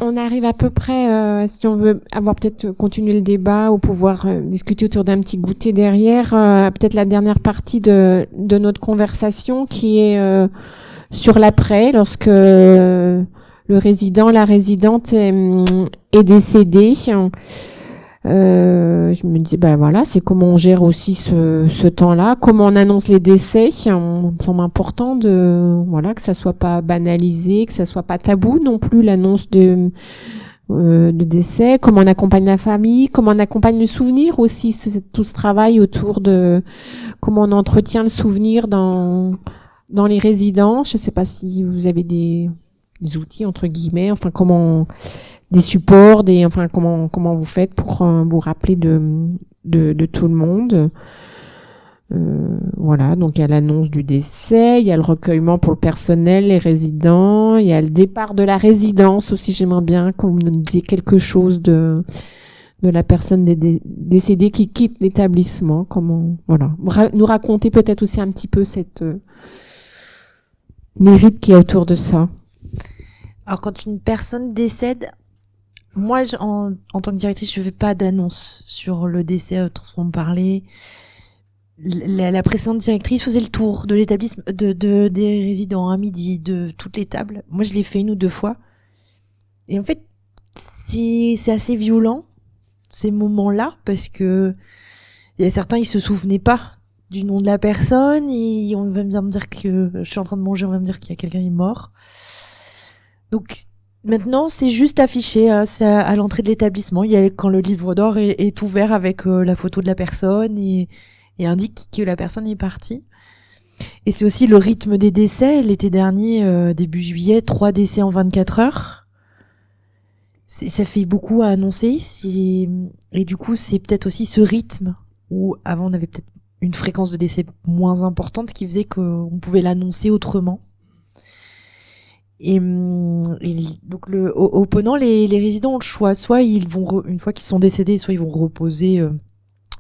On arrive à peu près, si on veut avoir peut-être continuer le débat ou pouvoir discuter autour d'un petit goûter derrière, peut-être la dernière partie de notre conversation qui est sur l'après, lorsque le résident, la résidente est décédé. Je me dis, ben voilà, c'est comment on gère aussi ce temps-là, comment on annonce les décès. Ça me semble important que ça soit pas banalisé, que ça soit pas tabou non plus l'annonce de décès. Comment on accompagne la famille, comment on accompagne le souvenir aussi, tout ce travail autour de comment on entretient le souvenir dans les résidences. Je sais pas si vous avez des outils entre guillemets, enfin comment des supports, comment vous faites pour vous rappeler de tout le monde. Voilà, donc il y a l'annonce du décès, il y a le recueillement pour le personnel, les résidents, il y a le départ de la résidence aussi. J'aimerais bien qu'on nous dise quelque chose de la personne décédée qui quitte l'établissement. Comment, voilà, nous raconter peut-être aussi un petit peu cette mérite qui est autour de ça. Alors quand une personne décède, moi, en tant que directrice, je fais pas d'annonce sur le décès dont on parlait. La précédente directrice faisait le tour de l'établissement, des résidents à midi, de toutes les tables. Moi, je l'ai fait 1 ou 2 fois. Et en fait, c'est assez violent, ces moments-là, parce que il y a certains, ils se souvenaient pas du nom de la personne, et on va me dire que je suis en train de manger, on va me dire qu'il y a quelqu'un qui est mort. Donc, maintenant, c'est juste affiché, c'est à l'entrée de l'établissement. Il y a quand le livre d'or est ouvert avec la photo de la personne et indique que la personne est partie. Et c'est aussi le rythme des décès. L'été dernier, début juillet, 3 décès en 24 heures. Ça fait beaucoup à annoncer. Et du coup, c'est peut-être aussi ce rythme où avant on avait peut-être une fréquence de décès moins importante qui faisait qu'on pouvait l'annoncer autrement. Et donc au Ponant, les résidents ont le choix. Soit ils vont, une fois qu'ils sont décédés, soit ils vont reposer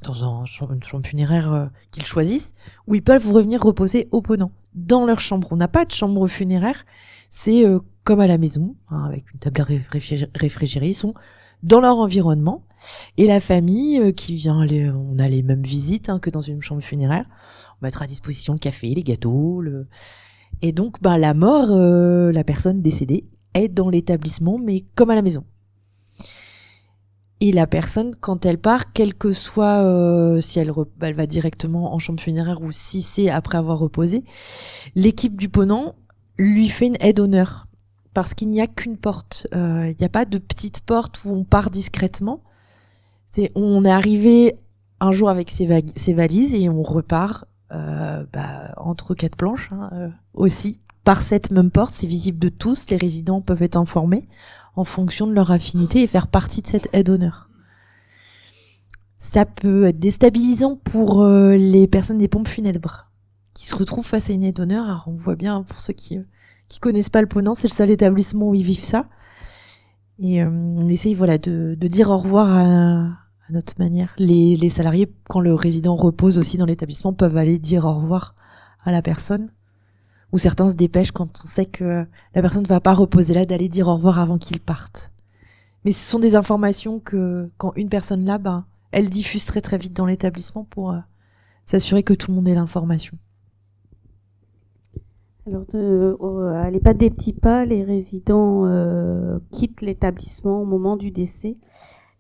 dans une chambre funéraire qu'ils choisissent, ou ils peuvent revenir reposer au Ponant, dans leur chambre. On n'a pas de chambre funéraire, c'est comme à la maison, hein, avec une table réfrigérée, ils sont dans leur environnement. Et la famille qui vient, on a les mêmes visites que dans une chambre funéraire. On mettra à disposition le café, les gâteaux, Et donc, la mort, la personne décédée est dans l'établissement, mais comme à la maison. Et la personne, quand elle part, quel que soit si elle va directement en chambre funéraire ou si c'est après avoir reposé, l'équipe du Ponant lui fait une aide d'honneur. Parce qu'il n'y a qu'une porte. Il n'y a pas de petite porte où on part discrètement. On est arrivé un jour avec ses valises et on repart entre quatre planches aussi par cette même porte. C'est visible de tous, les résidents peuvent être informés en fonction de leur affinité et faire partie de cette aide d'honneur. Ça peut être déstabilisant pour les personnes des pompes funèbres qui se retrouvent face à une aide d'honneur. Alors on voit bien, pour ceux qui connaissent pas le Ponant, c'est le seul établissement où ils vivent ça, et on essaye de dire au revoir à notre manière. Les salariés, quand le résident repose aussi dans l'établissement, peuvent aller dire au revoir à la personne, ou certains se dépêchent quand on sait que la personne ne va pas reposer là, d'aller dire au revoir avant qu'ils partent. Mais ce sont des informations que, quand une personne là, elle diffuse très très vite dans l'établissement pour s'assurer que tout le monde ait l'information. Alors, à l'EHPAD des Petits Pas, les résidents quittent l'établissement au moment du décès.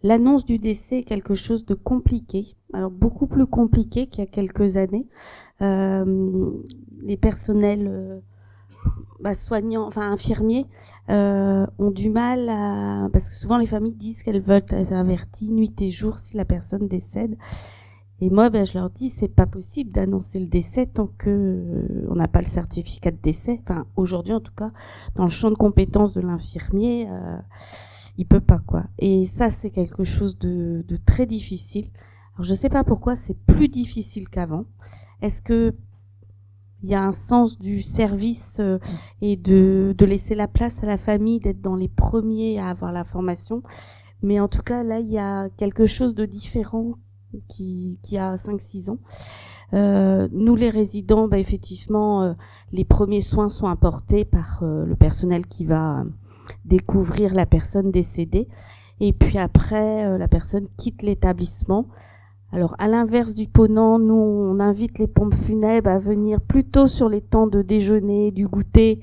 L'annonce du décès est quelque chose de compliqué, alors beaucoup plus compliqué qu'il y a quelques années. Les personnels soignants, infirmiers, ont du mal parce que souvent les familles disent qu'elles veulent être averties nuit et jour si la personne décède. Et moi, je leur dis, c'est pas possible d'annoncer le décès tant que on n'a pas le certificat de décès. Enfin, aujourd'hui, en tout cas, dans le champ de compétences de l'infirmier, il peut pas, quoi. Et ça, c'est quelque chose de très difficile. Alors, je sais pas pourquoi c'est plus difficile qu'avant. Est-ce que il y a un sens du service et de laisser la place à la famille, d'être dans les premiers à avoir la formation. Mais en tout cas, là, il y a quelque chose de différent qui a 5-6 ans. Nous, les résidents, effectivement, les premiers soins sont apportés par le personnel qui va découvrir la personne décédée. Et puis après, la personne quitte l'établissement. Alors, à l'inverse du Ponant, nous, on invite les pompes funèbres à venir plutôt sur les temps de déjeuner, du goûter,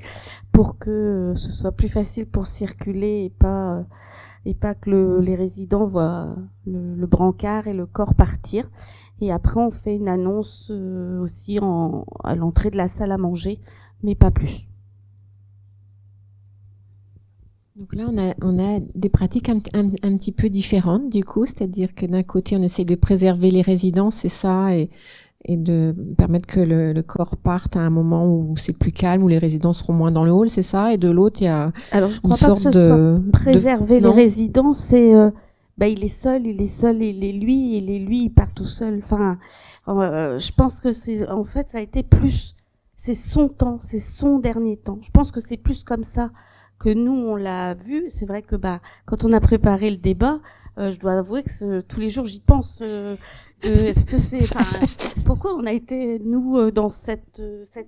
pour que ce soit plus facile pour circuler et pas que les résidents voient le brancard et le corps partir. Et après, on fait une annonce aussi à l'entrée de la salle à manger, mais pas plus. Donc là, on a des pratiques un petit peu différentes, du coup, c'est-à-dire que d'un côté, on essaie de préserver les résidents, c'est ça, et de permettre que le corps parte à un moment où c'est plus calme, où les résidents seront moins dans le hall, c'est ça, et de l'autre, il y a alors, je crois pas que ce soit préserver les résidents, c'est il est seul, il est lui, il part tout seul. Enfin, je pense que en fait, ça a été plus, c'est son temps, c'est son dernier temps. Je pense que c'est plus comme ça que nous, on l'a vu. C'est vrai que quand on a préparé le débat, je dois avouer que tous les jours, j'y pense. Est-ce que pourquoi on a été, nous, dans cette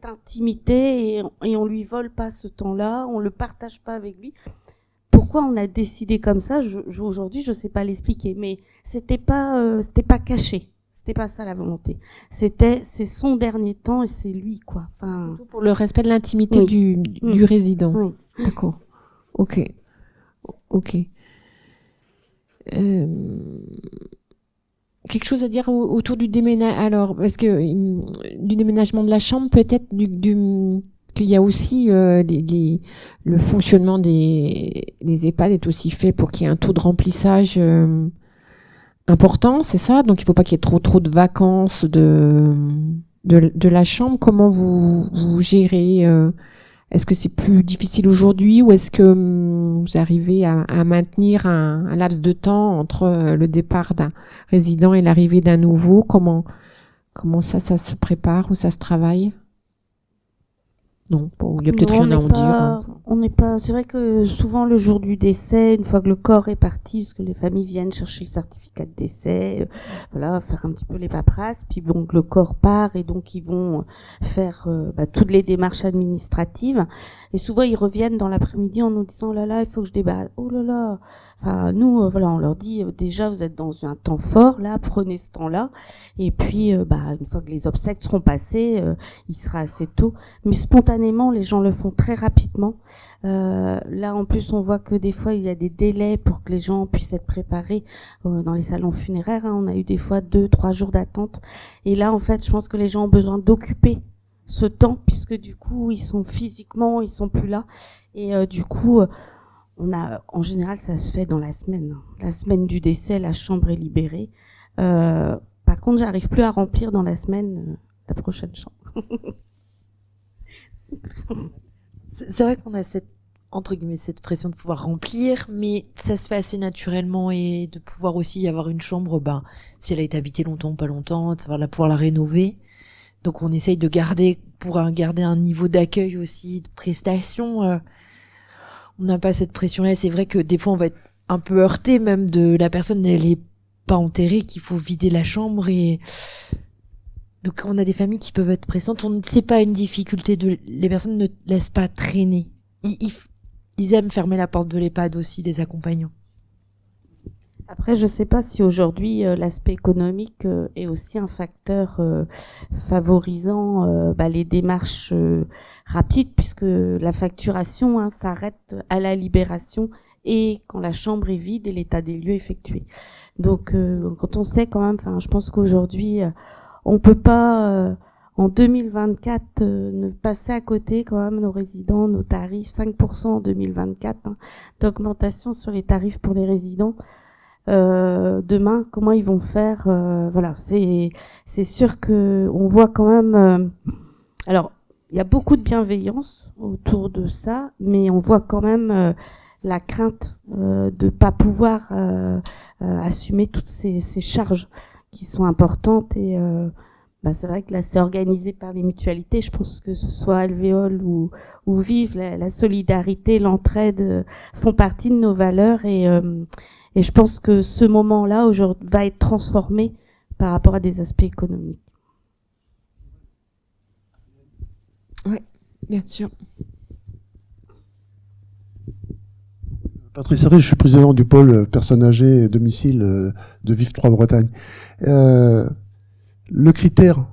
intimité et on lui vole pas ce temps-là, on le partage pas avec lui. Pourquoi on a décidé comme ça, aujourd'hui, je sais pas l'expliquer, mais c'était pas caché. C'était pas ça la volonté. C'est son dernier temps et c'est lui, quoi. Enfin, pour le respect de l'intimité du résident. Oui. D'accord. Ok. Quelque chose à dire autour du déménagement, alors, parce que du déménagement de la chambre, peut-être qu'il y a aussi le fonctionnement des EHPAD est aussi fait pour qu'il y ait un taux de remplissage important, c'est ça? Donc il faut pas qu'il y ait trop de vacances de la chambre. Comment vous gérez est-ce que c'est plus difficile aujourd'hui ou est-ce que vous arrivez à maintenir un laps de temps entre le départ d'un résident et l'arrivée d'un nouveau? Comment ça se prépare ou ça se travaille? Non, bon, il y a peut-être Non, rien à en dire. hein. On n'est pas. C'est vrai que souvent le jour du décès, une fois que le corps est parti, parce que les familles viennent chercher le certificat de décès, voilà, faire un petit peu les paperasses, puis donc le corps part et donc ils vont faire toutes les démarches administratives. Et souvent ils reviennent dans l'après-midi en nous disant oh là là, il faut que je débarrasse. Oh là là. Enfin, nous, voilà, on leur dit déjà vous êtes dans un temps fort, là, prenez ce temps-là. Et puis, une fois que les obsèques seront passés, il sera assez tôt. Mais spontanément, les gens le font très rapidement. Là, en plus, on voit que des fois, il y a des délais pour que les gens puissent être préparés dans les salons funéraires. Hein. On a eu des fois 2-3 jours d'attente. Et là, en fait, je pense que les gens ont besoin d'occuper ce temps, puisque du coup, ils sont physiquement, ils sont plus là. Et du coup, en général, ça se fait dans la semaine. La semaine du décès, la chambre est libérée. Par contre, j'arrive plus à remplir dans la semaine la prochaine chambre. C'est vrai qu'on a entre guillemets, cette pression de pouvoir remplir, mais ça se fait assez naturellement et de pouvoir aussi avoir une chambre, si elle a été habitée longtemps ou pas longtemps, de savoir pouvoir la rénover. Donc on essaye de garder un niveau d'accueil aussi, de prestation. On n'a pas cette pression-là. C'est vrai que des fois, on va être un peu heurté même de la personne, elle est pas enterrée, qu'il faut vider la chambre et donc on a des familles qui peuvent être pressantes. C'est pas une difficulté les personnes ne laissent pas traîner. Ils aiment fermer la porte de l'EHPAD aussi, les accompagnants. Après, je sais pas si aujourd'hui l'aspect économique est aussi un facteur favorisant les démarches rapides, puisque la facturation s'arrête à la libération et quand la chambre est vide et l'état des lieux effectué. Donc, quand on sait quand même, je pense qu'aujourd'hui, on peut pas en 2024 ne passer à côté quand même nos résidents, nos tarifs 5% en 2024 d'augmentation sur les tarifs pour les résidents. Demain, comment ils vont faire voilà, c'est sûr que on voit quand même. Alors, il y a beaucoup de bienveillance autour de ça, mais on voit quand même la crainte de pas pouvoir assumer toutes ces charges qui sont importantes et c'est vrai que là c'est organisé par les mutualités. Je pense que ce soit Alvéole ou Vive, la solidarité, l'entraide font partie de nos valeurs et je pense que ce moment-là aujourd'hui va être transformé par rapport à des aspects économiques. Oui, bien sûr. Patrice Hervé, je suis président du pôle personnes âgées et domicile de Vive 3 Bretagne. Le critère,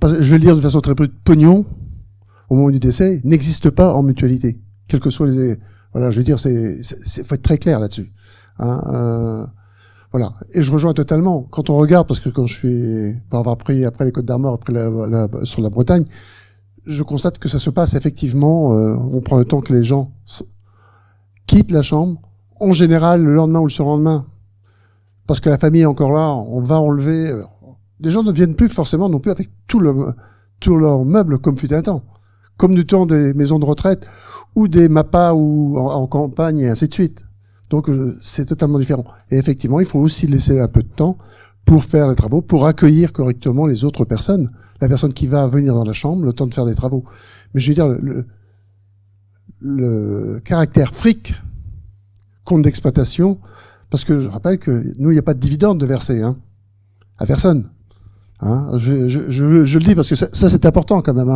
je vais le dire de façon très brute, pognon, au moment du décès, n'existe pas en mutualité. Quels que soient les... Voilà, je veux dire, faut être très clair là-dessus. Voilà. Et je rejoins totalement. Quand on regarde, parce que quand je suis, par avoir pris après les Côtes d'Armor, après sur la Bretagne, je constate que ça se passe effectivement, on prend le temps que les gens quittent la chambre, en général le lendemain ou le surlendemain, parce que la famille est encore là, on va enlever, les gens ne viennent plus forcément non plus avec tout leur meuble comme fut un temps, comme du temps des maisons de retraite, ou des MAPA ou en campagne et ainsi de suite. Donc c'est totalement différent. Et effectivement, il faut aussi laisser un peu de temps pour faire les travaux, pour accueillir correctement les autres personnes, la personne qui va venir dans la chambre, le temps de faire des travaux. Mais je veux dire, le caractère fric, compte d'exploitation, parce que je rappelle que nous, il n'y a pas de dividende de verser, à personne. Je le dis parce que ça c'est important quand même,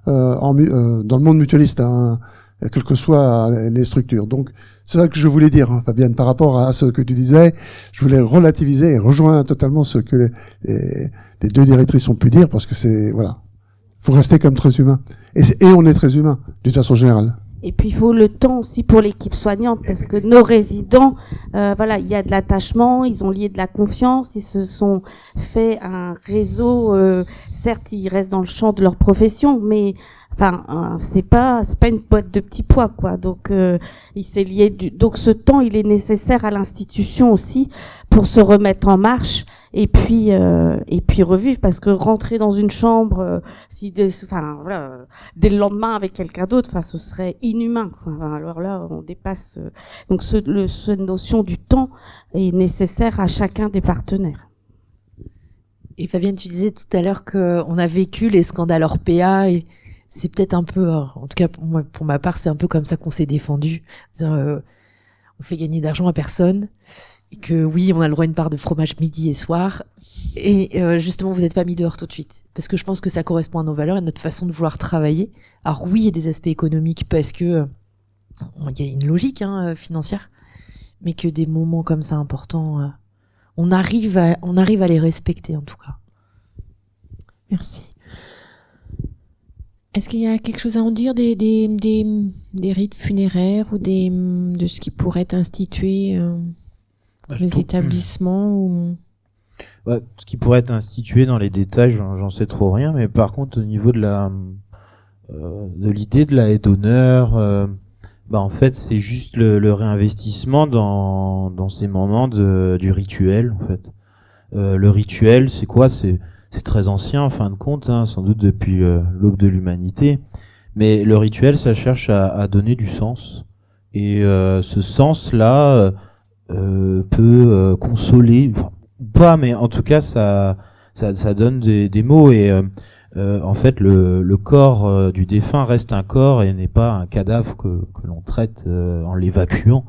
dans le monde mutualiste, quelles que soient les structures. Donc, c'est ça que je voulais dire, Fabienne, par rapport à ce que tu disais. Je voulais relativiser et rejoindre totalement ce que les deux directrices ont pu dire, parce que faut rester comme très humain. Et on est très humain, d'une façon générale. Et puis il faut le temps aussi pour l'équipe soignante, parce que nos résidents, il y a de l'attachement, ils ont lié de la confiance, ils se sont fait un réseau. Certes, ils restent dans le champ de leur profession, mais c'est pas une boîte de petits pois, quoi. Donc il s'est lié donc ce temps, il est nécessaire à l'institution aussi pour se remettre en marche et puis revivre, parce que rentrer dans une chambre dès le lendemain avec quelqu'un d'autre, ce serait inhumain, quoi. Alors là on dépasse donc cette notion du temps est nécessaire à chacun des partenaires. Et Fabienne, tu disais tout à l'heure qu'on a vécu les scandales Orpea et c'est peut-être un peu, en tout cas pour ma part, c'est un peu comme ça qu'on s'est défendu. C'est-à-dire, on fait gagner d'argent à personne, et que oui, on a le droit à une part de fromage midi et soir, et justement, vous n'êtes pas mis dehors tout de suite. Parce que je pense que ça correspond à nos valeurs et à notre façon de vouloir travailler. Alors oui, il y a des aspects économiques parce que il y a une logique financière, mais que des moments comme ça importants, on arrive à les respecter en tout cas. Merci. Est-ce qu'il y a quelque chose à en dire des rites funéraires ou de ce qui pourrait être institué dans les établissements ou... Ouais, ce qui pourrait être institué dans les détails, j'en sais trop rien, mais par contre au niveau de l'idée de la haie d'honneur, en fait c'est juste le réinvestissement dans ces moments du rituel en fait. Le rituel c'est quoi? C'est très ancien en fin de compte, sans doute depuis l'aube de l'humanité, mais le rituel ça cherche à donner du sens, et ce sens là peut consoler, enfin, pas, mais en tout cas ça donne des mots, et en fait le corps du défunt reste un corps et n'est pas un cadavre que l'on traite en l'évacuant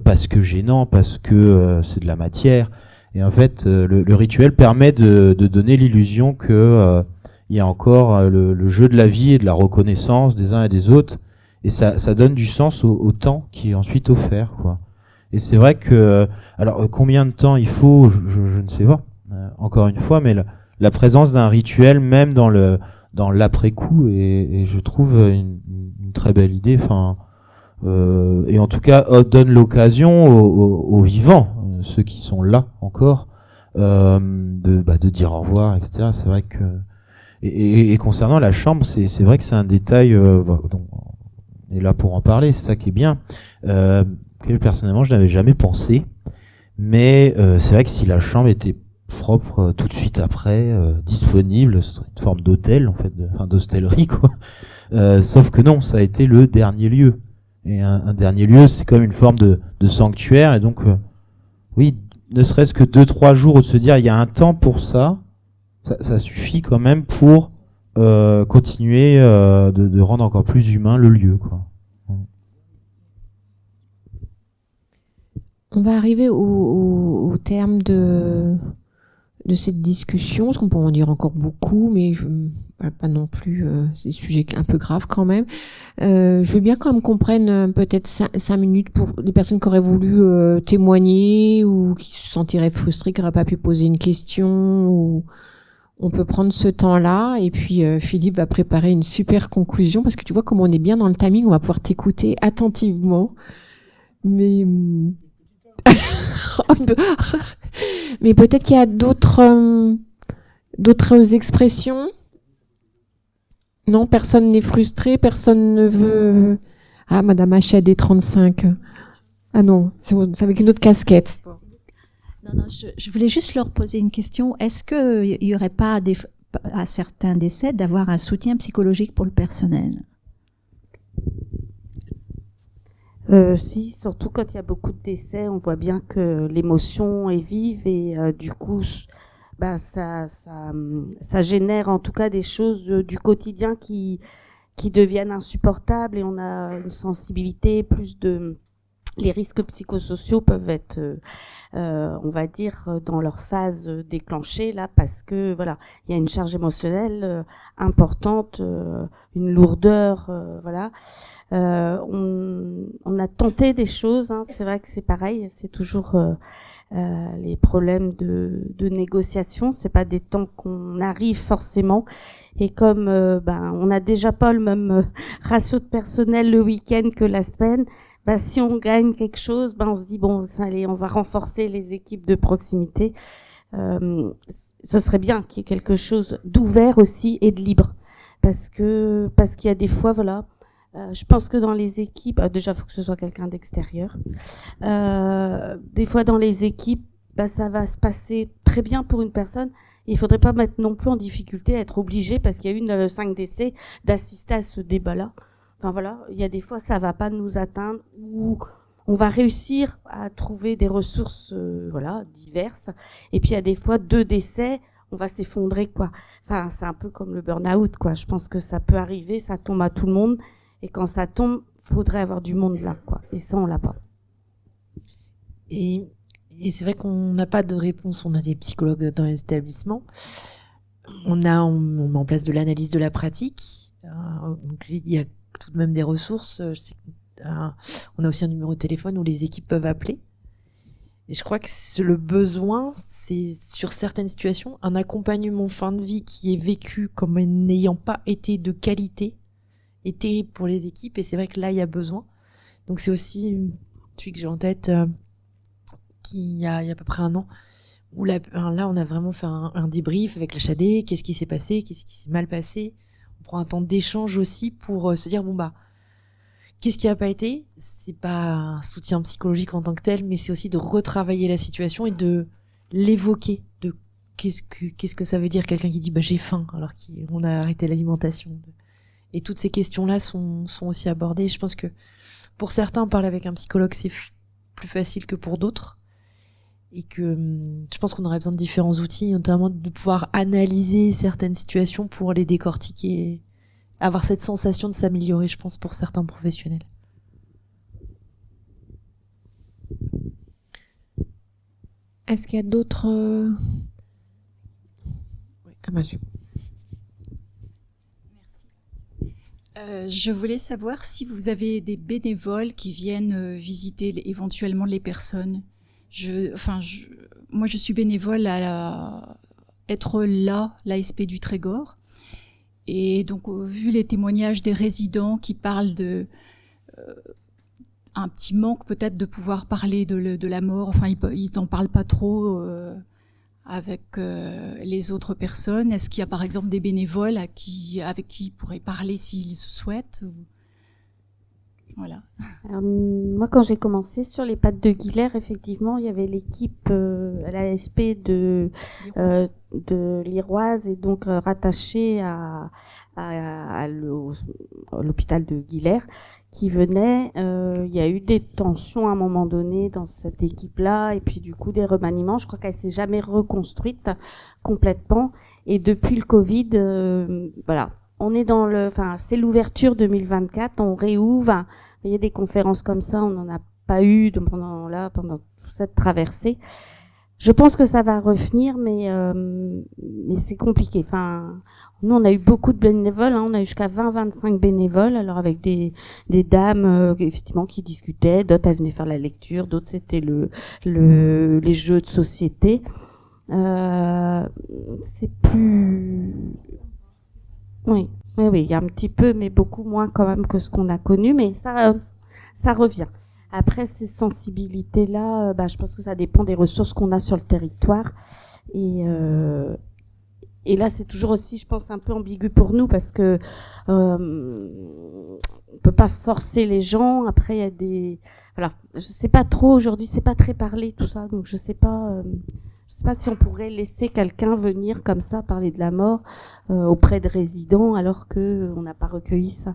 parce que gênant, parce que c'est de la matière. Et en fait le rituel permet de donner l'illusion que il y a encore le jeu de la vie et de la reconnaissance des uns et des autres, et ça donne du sens au temps qui est ensuite offert, quoi. Et c'est vrai que, alors combien de temps il faut, je ne sais pas, encore une fois, mais la présence d'un rituel, même dans l'après-coup, et je trouve une très belle idée, enfin, et en tout cas donne l'occasion aux vivants, ceux qui sont là encore, de dire au revoir, etc. C'est vrai que, et concernant la chambre, c'est vrai que c'est un détail, donc, on est là pour en parler, c'est ça qui est bien. Personnellement, je n'avais jamais pensé, mais c'est vrai que si la chambre était propre tout de suite après, disponible, ce serait une forme d'hôtel en fait, d'hostellerie quoi. Sauf que non, ça a été le dernier lieu, et un dernier lieu, c'est comme une forme de sanctuaire, et donc oui, ne serait-ce que 2-3 jours de se dire il y a un temps pour ça suffit quand même pour continuer de rendre encore plus humain le lieu, quoi. On va arriver au terme de cette discussion, parce qu'on pourrait en dire encore beaucoup, mais pas non plus, c'est des sujets un peu graves quand même. Je veux bien quand même qu'on prenne peut-être 5 minutes pour les personnes qui auraient voulu témoigner ou qui se sentiraient frustrées, qui n'auraient pas pu poser une question. Ou on peut prendre ce temps-là, et puis Philippe va préparer une super conclusion, parce que tu vois comme on est bien dans le timing, on va pouvoir t'écouter attentivement. Mais mais peut-être qu'il y a d'autres expressions. Non, personne n'est frustré, personne ne veut... Ah, Madame HAD 35. Ah non, c'est avec une autre casquette. Non, je voulais juste leur poser une question. Est-ce qu'il n'y aurait pas, à certains décès, d'avoir un soutien psychologique pour le personnel ? Si, surtout quand il y a beaucoup de décès, on voit bien que l'émotion est vive, et du coup, ça génère en tout cas des choses du quotidien qui deviennent insupportables, et on a une sensibilité plus de... Les risques psychosociaux peuvent être, on va dire, dans leur phase déclenchée là, parce que voilà, il y a une charge émotionnelle importante, une lourdeur, voilà. On a tenté des choses, c'est vrai que c'est pareil, c'est toujours les problèmes de négociation, c'est pas des temps qu'on arrive forcément, et comme on n'a déjà pas le même ratio de personnel le week-end que la semaine. Si on gagne quelque chose, on se dit bon, allez, on va renforcer les équipes de proximité. Ce serait bien qu'il y ait quelque chose d'ouvert aussi et de libre, parce qu'il y a des fois, voilà, je pense que dans les équipes, déjà, faut que ce soit quelqu'un d'extérieur. Des fois, dans les équipes, ça va se passer très bien pour une personne. Il faudrait pas mettre non plus en difficulté à être obligé, parce qu'il y a eu 5 décès, d'assister à ce débat-là. Enfin voilà, il y a des fois ça va pas nous atteindre, ou on va réussir à trouver des ressources diverses, et puis il y a des fois 2 décès, on va s'effondrer, quoi. Enfin, c'est un peu comme le burn-out, quoi. Je pense que ça peut arriver, ça tombe à tout le monde. Et quand ça tombe, faudrait avoir du monde là, quoi. Et ça, on l'a pas. Et c'est vrai qu'on n'a pas de réponse. On a des psychologues dans les établissements. On met en place de l'analyse de la pratique. Donc, il y a tout de même des ressources. Je sais on a aussi un numéro de téléphone où les équipes peuvent appeler. Et je crois que le besoin, c'est sur certaines situations, un accompagnement fin de vie qui est vécu comme n'ayant pas été de qualité est terrible pour les équipes. Et c'est vrai que là, il y a besoin. Donc c'est aussi celui que j'ai en tête il y a à peu près un an, où là, on a vraiment fait un débrief avec la Chadé. Qu'est-ce qui s'est passé? Qu'est-ce qui s'est mal passé? On prend un temps d'échange aussi pour se dire, bon bah, qu'est-ce qui a pas été? C'est pas un soutien psychologique en tant que tel, mais c'est aussi de retravailler la situation et de l'évoquer. De qu'est-ce que ça veut dire quelqu'un qui dit bah j'ai faim alors qu'on a arrêté l'alimentation. Et toutes ces questions-là sont aussi abordées. Je pense que pour certains, parler avec un psychologue c'est plus facile que pour d'autres, et que je pense qu'on aurait besoin de différents outils, notamment de pouvoir analyser certaines situations pour les décortiquer. Avoir cette sensation de s'améliorer, je pense, pour certains professionnels. Est-ce qu'il y a d'autres... Ah bah, je voulais savoir si vous avez des bénévoles qui viennent visiter éventuellement les personnes. Moi, je suis bénévole à être l'ASP du Trégor. Et donc, vu les témoignages des résidents qui parlent de un petit manque peut-être de pouvoir parler de la mort, enfin ils n'en parlent pas trop avec les autres personnes. Est-ce qu'il y a par exemple des bénévoles avec qui ils pourraient parler s'ils se souhaitent ou... Voilà. Alors, moi, quand j'ai commencé sur les pattes de Guilher, effectivement, il y avait l'équipe à l'ASP de l'Iroise et donc rattachée à l'hôpital de Guilher qui venait. Il y a eu des tensions à un moment donné dans cette équipe-là et puis du coup des remaniements. Je crois qu'elle s'est jamais reconstruite complètement. Et depuis le Covid, voilà. On est c'est l'ouverture 2024, on réouvre. Il y a des conférences comme ça, on n'en a pas eu pendant cette traversée. Je pense que ça va revenir, mais c'est compliqué. Enfin, nous, on a eu beaucoup de bénévoles, on a eu jusqu'à 20-25 bénévoles, alors avec des dames, effectivement, qui discutaient, d'autres, elles venaient faire la lecture, d'autres, c'était les jeux de société. C'est plus... Oui, il y a un petit peu, mais beaucoup moins quand même que ce qu'on a connu, mais ça revient. Après, ces sensibilités-là, je pense que ça dépend des ressources qu'on a sur le territoire. Et là, c'est toujours aussi, je pense, un peu ambigu pour nous parce que on peut pas forcer les gens. Après, il y a des... Voilà, je sais pas trop aujourd'hui, c'est pas très parlé tout ça, donc je sais pas si on pourrait laisser quelqu'un venir comme ça parler de la mort auprès de résidents alors que on n'a pas recueilli ça.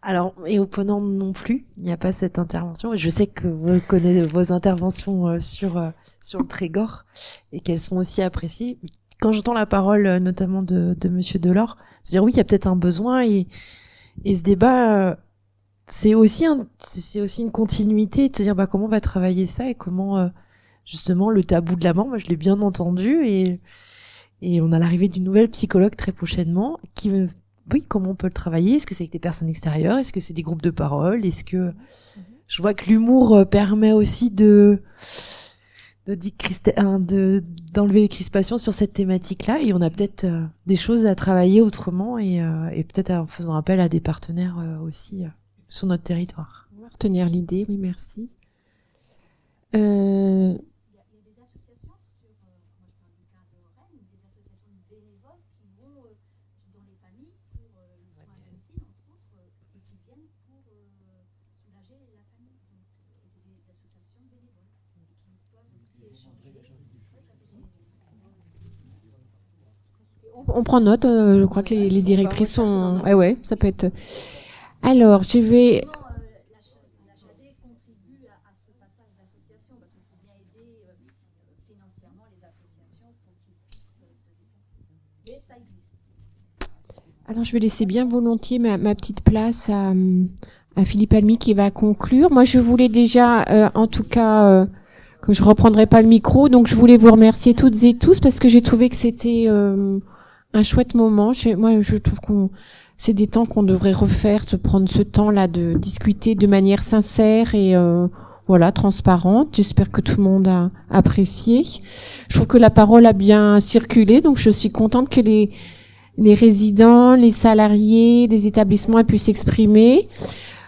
Alors, et au Ponant non plus, il n'y a pas cette intervention. Je sais que vous connaissez vos interventions sur le Trégor et qu'elles sont aussi appréciées. Quand j'entends la parole, notamment de Monsieur Delors, se dire oui, il y a peut-être un besoin et ce débat, c'est aussi une continuité de se dire comment on va travailler ça et comment justement le tabou de la mort. Moi, je l'ai bien entendu et on a l'arrivée d'une nouvelle psychologue très prochainement qui oui, comment on peut le travailler? Est-ce que c'est avec des personnes extérieures? Est-ce que c'est des groupes de parole? Est-ce que je vois que l'humour permet aussi d'enlever les crispations sur cette thématique-là, et on a peut-être des choses à travailler autrement et peut-être en faisant appel à des partenaires aussi sur notre territoire. On va retenir l'idée, oui, merci. On prend note, je crois que les directrices sont... ouais, ça peut être... Alors, je vais... Alors, je vais laisser bien volontiers ma petite place à Philippe Almy qui va conclure. Moi, je voulais déjà, en tout cas, que je reprendrai pas le micro, donc je voulais vous remercier toutes et tous parce que j'ai trouvé que c'était un chouette moment. Moi, je trouve c'est des temps qu'on devrait refaire, se prendre ce temps-là de discuter de manière sincère et voilà, transparente. J'espère que tout le monde a apprécié. Je trouve que la parole a bien circulé, donc je suis contente que les résidents, les salariés des établissements aient pu s'exprimer.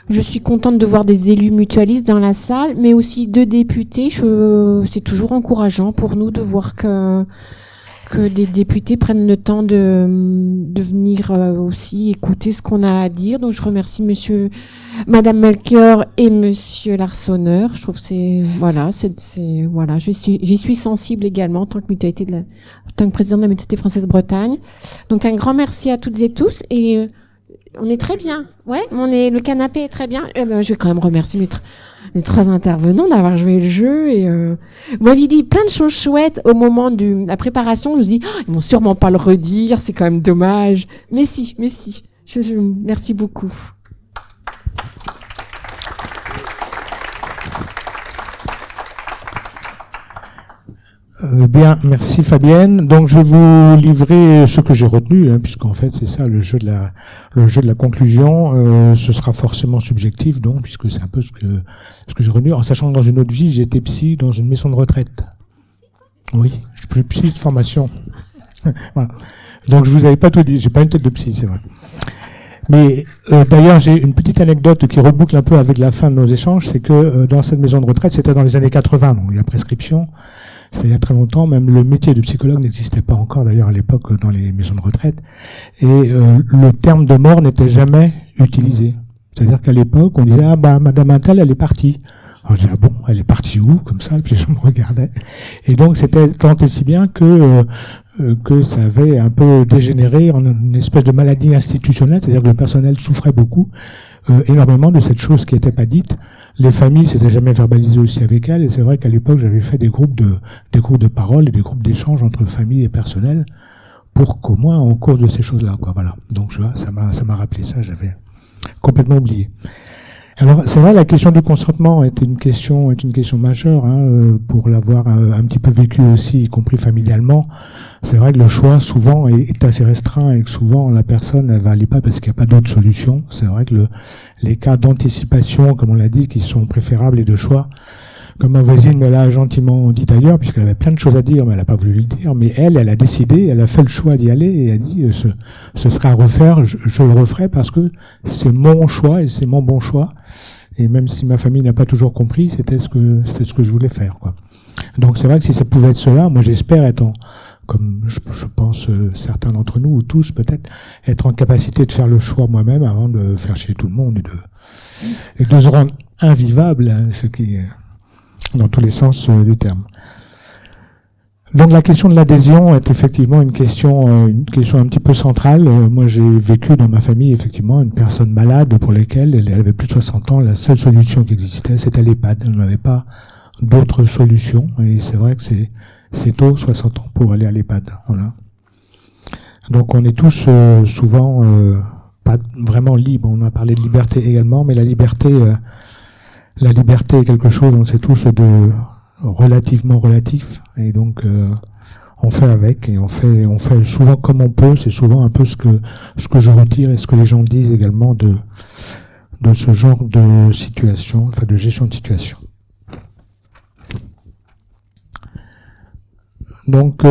Je suis contente de voir des élus mutualistes dans la salle, mais aussi 2 députés. C'est toujours encourageant pour nous de voir que des députés prennent le temps de venir aussi écouter ce qu'on a à dire. Donc je remercie Madame Melchior et Monsieur Larsonneur. Je trouve que j'y suis sensible également en tant que président de la mutualité française Bretagne. Donc un grand merci à toutes et tous et on est très bien. Ouais, le canapé est très bien. Je vais quand même remercier les 3 intervenants d'avoir joué le jeu et vous m'aviez dit plein de choses chouettes au moment de la préparation. Je me suis dit, ils vont sûrement pas le redire, c'est quand même dommage. Mais si. Merci beaucoup. Bien, merci Fabienne. Donc je vais vous livrer ce que j'ai retenu, puisqu'en fait c'est ça le jeu de la conclusion. Ce sera forcément subjectif, donc puisque c'est un peu ce que j'ai retenu, en sachant que dans une autre vie j'étais psy dans une maison de retraite. Oui, je suis plus psy de formation. Voilà. Donc je vous avais pas tout dit, j'ai pas une tête de psy, c'est vrai. Mais d'ailleurs, j'ai une petite anecdote qui reboucle un peu avec la fin de nos échanges, c'est que dans cette maison de retraite, c'était dans les années 80, donc il y a prescription. C'était il y a très longtemps, même le métier de psychologue n'existait pas encore d'ailleurs à l'époque dans les maisons de retraite. Et le terme de mort n'était jamais utilisé. C'est-à-dire qu'à l'époque, on disait « Ah bah Madame Intel, elle est partie ». Alors je disais « Ah bon, elle est partie où ?» Comme ça, et puis je me regardais. Et donc c'était tant et si bien que ça avait un peu dégénéré en une espèce de maladie institutionnelle, c'est-à-dire que le personnel souffrait beaucoup, énormément de cette chose qui n'était pas dite. Les familles s'étaient jamais verbalisées aussi avec elles, et c'est vrai qu'à l'époque j'avais fait des groupes de parole et des groupes d'échange entre famille et personnel pour qu'au moins on cours de ces choses-là, quoi. Voilà. Donc tu vois, ça m'a rappelé ça, j'avais complètement oublié. Alors c'est vrai, la question du consentement est une question majeure, pour l'avoir un petit peu vécu aussi, y compris familialement. C'est vrai que le choix souvent est assez restreint et que souvent la personne elle va à l'EHPAD parce qu'il n'y a pas d'autre solution. C'est vrai que les cas d'anticipation, comme on l'a dit, qui sont préférables et de choix, comme ma voisine me l'a gentiment dit d'ailleurs, puisqu'elle avait plein de choses à dire, mais elle n'a pas voulu le dire, mais elle a décidé, elle a fait le choix d'y aller et a dit ce sera à refaire, je le referai parce que c'est mon choix et c'est mon bon choix. Et même si ma famille n'a pas toujours compris, c'était ce que je voulais faire, quoi. Donc c'est vrai que si ça pouvait être cela, moi j'espère être comme je pense certains d'entre nous, ou tous peut-être, être en capacité de faire le choix moi-même avant de faire chier tout le monde et de se rendre invivable, ce qui est dans tous les sens du terme. Donc la question de l'adhésion est effectivement une question un petit peu centrale. Moi j'ai vécu dans ma famille effectivement une personne malade pour laquelle elle avait plus de 60 ans, la seule solution qui existait c'était l'EHPAD. Elle n'avait pas d'autre solution et c'est vrai que c'est tôt, 60 ans pour aller à l'EHPAD. Voilà. Donc on est tous souvent pas vraiment libres. On a parlé de liberté également, mais la liberté est quelque chose, on sait tous, de relativement relatif, et donc on fait avec et on fait souvent comme on peut. C'est souvent un peu ce que je retire et ce que les gens disent également de ce genre de situation, enfin de gestion de situation. Donc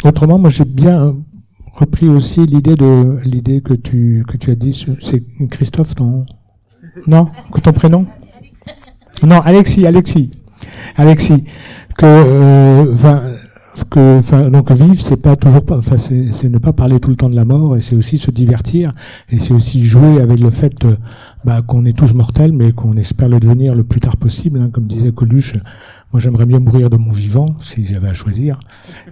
autrement, moi j'ai bien repris aussi l'idée que tu as dit. C'est Christophe, non, ton prénom? Non, Alexis, que donc vivre, c'est pas toujours pas, enfin c'est ne pas parler tout le temps de la mort, et c'est aussi se divertir, et c'est aussi jouer avec le fait qu'on est tous mortels, mais qu'on espère le devenir le plus tard possible, hein, comme disait Coluche. Moi, j'aimerais bien mourir de mon vivant, si j'avais à choisir.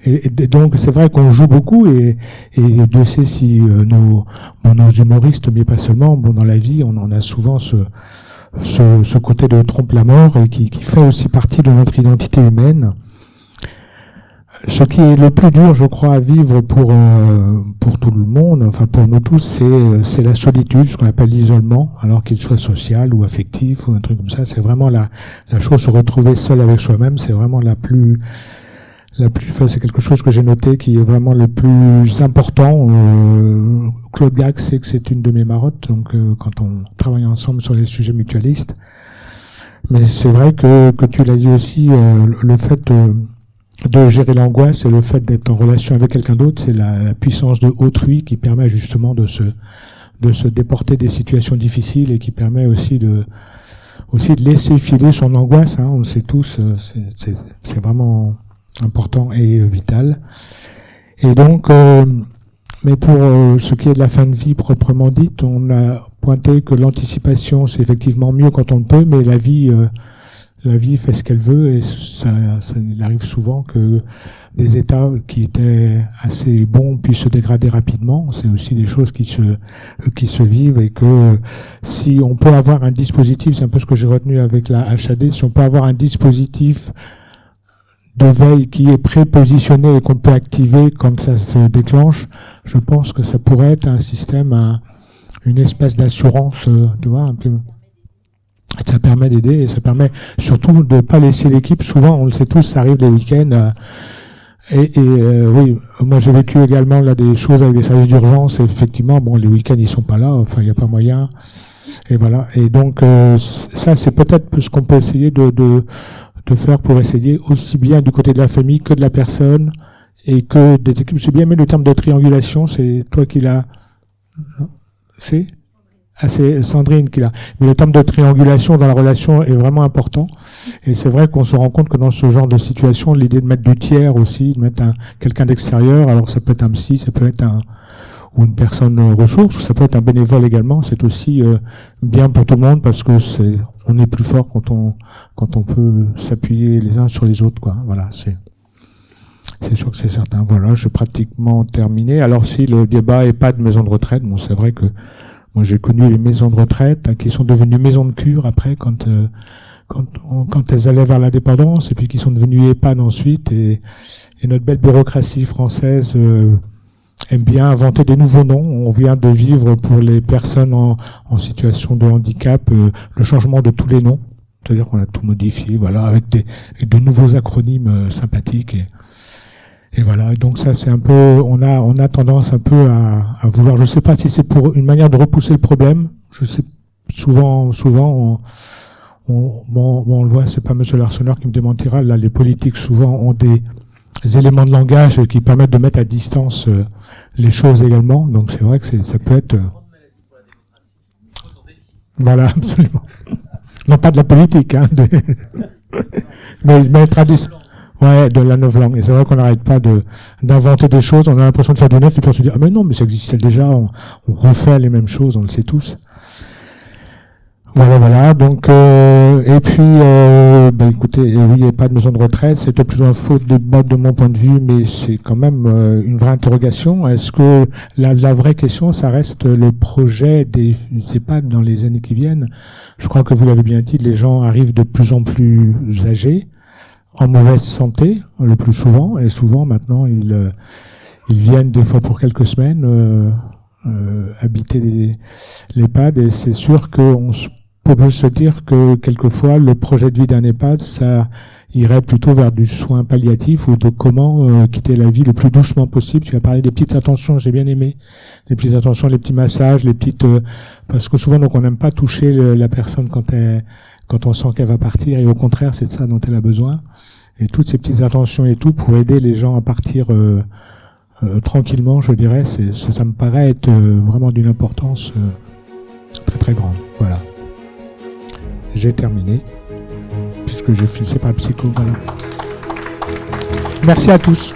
Et donc, c'est vrai qu'on joue beaucoup, et Dieu sait si nos humoristes, mais pas seulement, dans la vie, on en a souvent ce côté de trompe la mort, et qui fait aussi partie de notre identité humaine. Ce qui est le plus dur, je crois, à vivre pour tout le monde, enfin pour nous tous, c'est la solitude, ce qu'on appelle l'isolement, alors qu'il soit social ou affectif ou un truc comme ça. C'est vraiment la chose, se retrouver seul avec soi-même, c'est vraiment c'est quelque chose que j'ai noté qui est vraiment le plus important. Claude Gac sait que c'est une de mes marottes, donc quand on travaille ensemble sur les sujets mutualistes. Mais c'est vrai que tu l'as dit aussi, le fait de gérer l'angoisse et le fait d'être en relation avec quelqu'un d'autre, c'est la puissance de autrui qui permet justement de se déporter des situations difficiles, et qui permet aussi de laisser filer son angoisse, hein, on le sait tous, c'est vraiment important et vital. Et donc, mais pour ce qui est de la fin de vie proprement dite, on a pointé que l'anticipation, c'est effectivement mieux quand on le peut, mais la vie fait ce qu'elle veut, et il arrive souvent que des états qui étaient assez bons puissent se dégrader rapidement. C'est aussi des choses qui se vivent, et que si on peut avoir un dispositif, c'est un peu ce que j'ai retenu avec la HAD, si on peut avoir un dispositif de veille qui est prépositionné et qu'on peut activer quand ça se déclenche, je pense que ça pourrait être un système, une espèce d'assurance, tu vois, un peu. Ça permet d'aider, et ça permet surtout de pas laisser l'équipe. Souvent, on le sait tous, ça arrive les week-ends. Oui, moi j'ai vécu également là des choses avec des services d'urgence. Et effectivement, les week-ends ils sont pas là. Enfin, il y a pas moyen. Et voilà. Et donc ça, c'est peut-être ce qu'on peut essayer de faire pour essayer aussi bien du côté de la famille que de la personne et que des équipes. J'ai bien aimé le terme de triangulation. C'est toi qui l'as. C'est Sandrine qui l'a. Mais le terme de triangulation dans la relation est vraiment important. Et c'est vrai qu'on se rend compte que dans ce genre de situation, l'idée de mettre du tiers aussi, de mettre quelqu'un d'extérieur, alors ça peut être un psy, ça peut être ou une personne ressource, ou ça peut être un bénévole également, c'est aussi bien pour tout le monde, parce que on est plus fort quand on peut s'appuyer les uns sur les autres, quoi. Voilà, c'est sûr que c'est certain. Voilà, j'ai pratiquement terminé. Alors si le débat est pas de maison de retraite, c'est vrai que moi, j'ai connu les maisons de retraite qui sont devenues maisons de cure après, quand elles allaient vers la dépendance, et puis qui sont devenues EHPAD ensuite. Et notre belle bureaucratie française aime bien inventer des nouveaux noms. On vient de vivre pour les personnes en situation de handicap le changement de tous les noms. C'est-à-dire qu'on a tout modifié, voilà, avec de nouveaux acronymes sympathiques. Et voilà, donc ça c'est un peu, on a tendance un peu à vouloir, je sais pas si c'est pour une manière de repousser le problème, je sais, souvent on le voit, c'est pas monsieur Larsonneur qui me démentira, là les politiques souvent ont des éléments de langage qui permettent de mettre à distance les choses également, donc c'est vrai que ça peut être voilà, absolument. Non, pas de la politique, hein, mais mettre à distance. Ouais, de la novlangue. Et c'est vrai qu'on n'arrête pas d'inventer des choses. On a l'impression de faire du neuf, et puis on se dit, ah mais non, mais ça existait déjà. On refait les mêmes choses, on le sait tous. Voilà. Donc, et puis, écoutez, oui, il n'y a pas de maison de retraite. C'était plutôt un faux débat de mon point de vue, mais c'est quand même une vraie interrogation. Est-ce que la vraie question, ça reste le projet des EHPAD dans les années qui viennent? Je crois que vous l'avez bien dit, les gens arrivent de plus en plus âgés, en mauvaise santé le plus souvent, et souvent maintenant ils viennent des fois pour quelques semaines habiter l'EHPAD, et c'est sûr qu'on peut se dire que quelquefois le projet de vie d'un EHPAD, ça irait plutôt vers du soin palliatif, ou de comment quitter la vie le plus doucement possible. Tu as parlé des petites attentions, j'ai bien aimé les petites attentions, les petits massages, les petites parce que souvent donc on n'aime pas toucher la personne quand on sent qu'elle va partir, et au contraire, c'est de ça dont elle a besoin. Et toutes ces petites attentions et tout pour aider les gens à partir tranquillement, je dirais, ça me paraît être vraiment d'une importance très très grande. Voilà. J'ai terminé, puisque je finissais par le psycho, voilà. Merci à tous.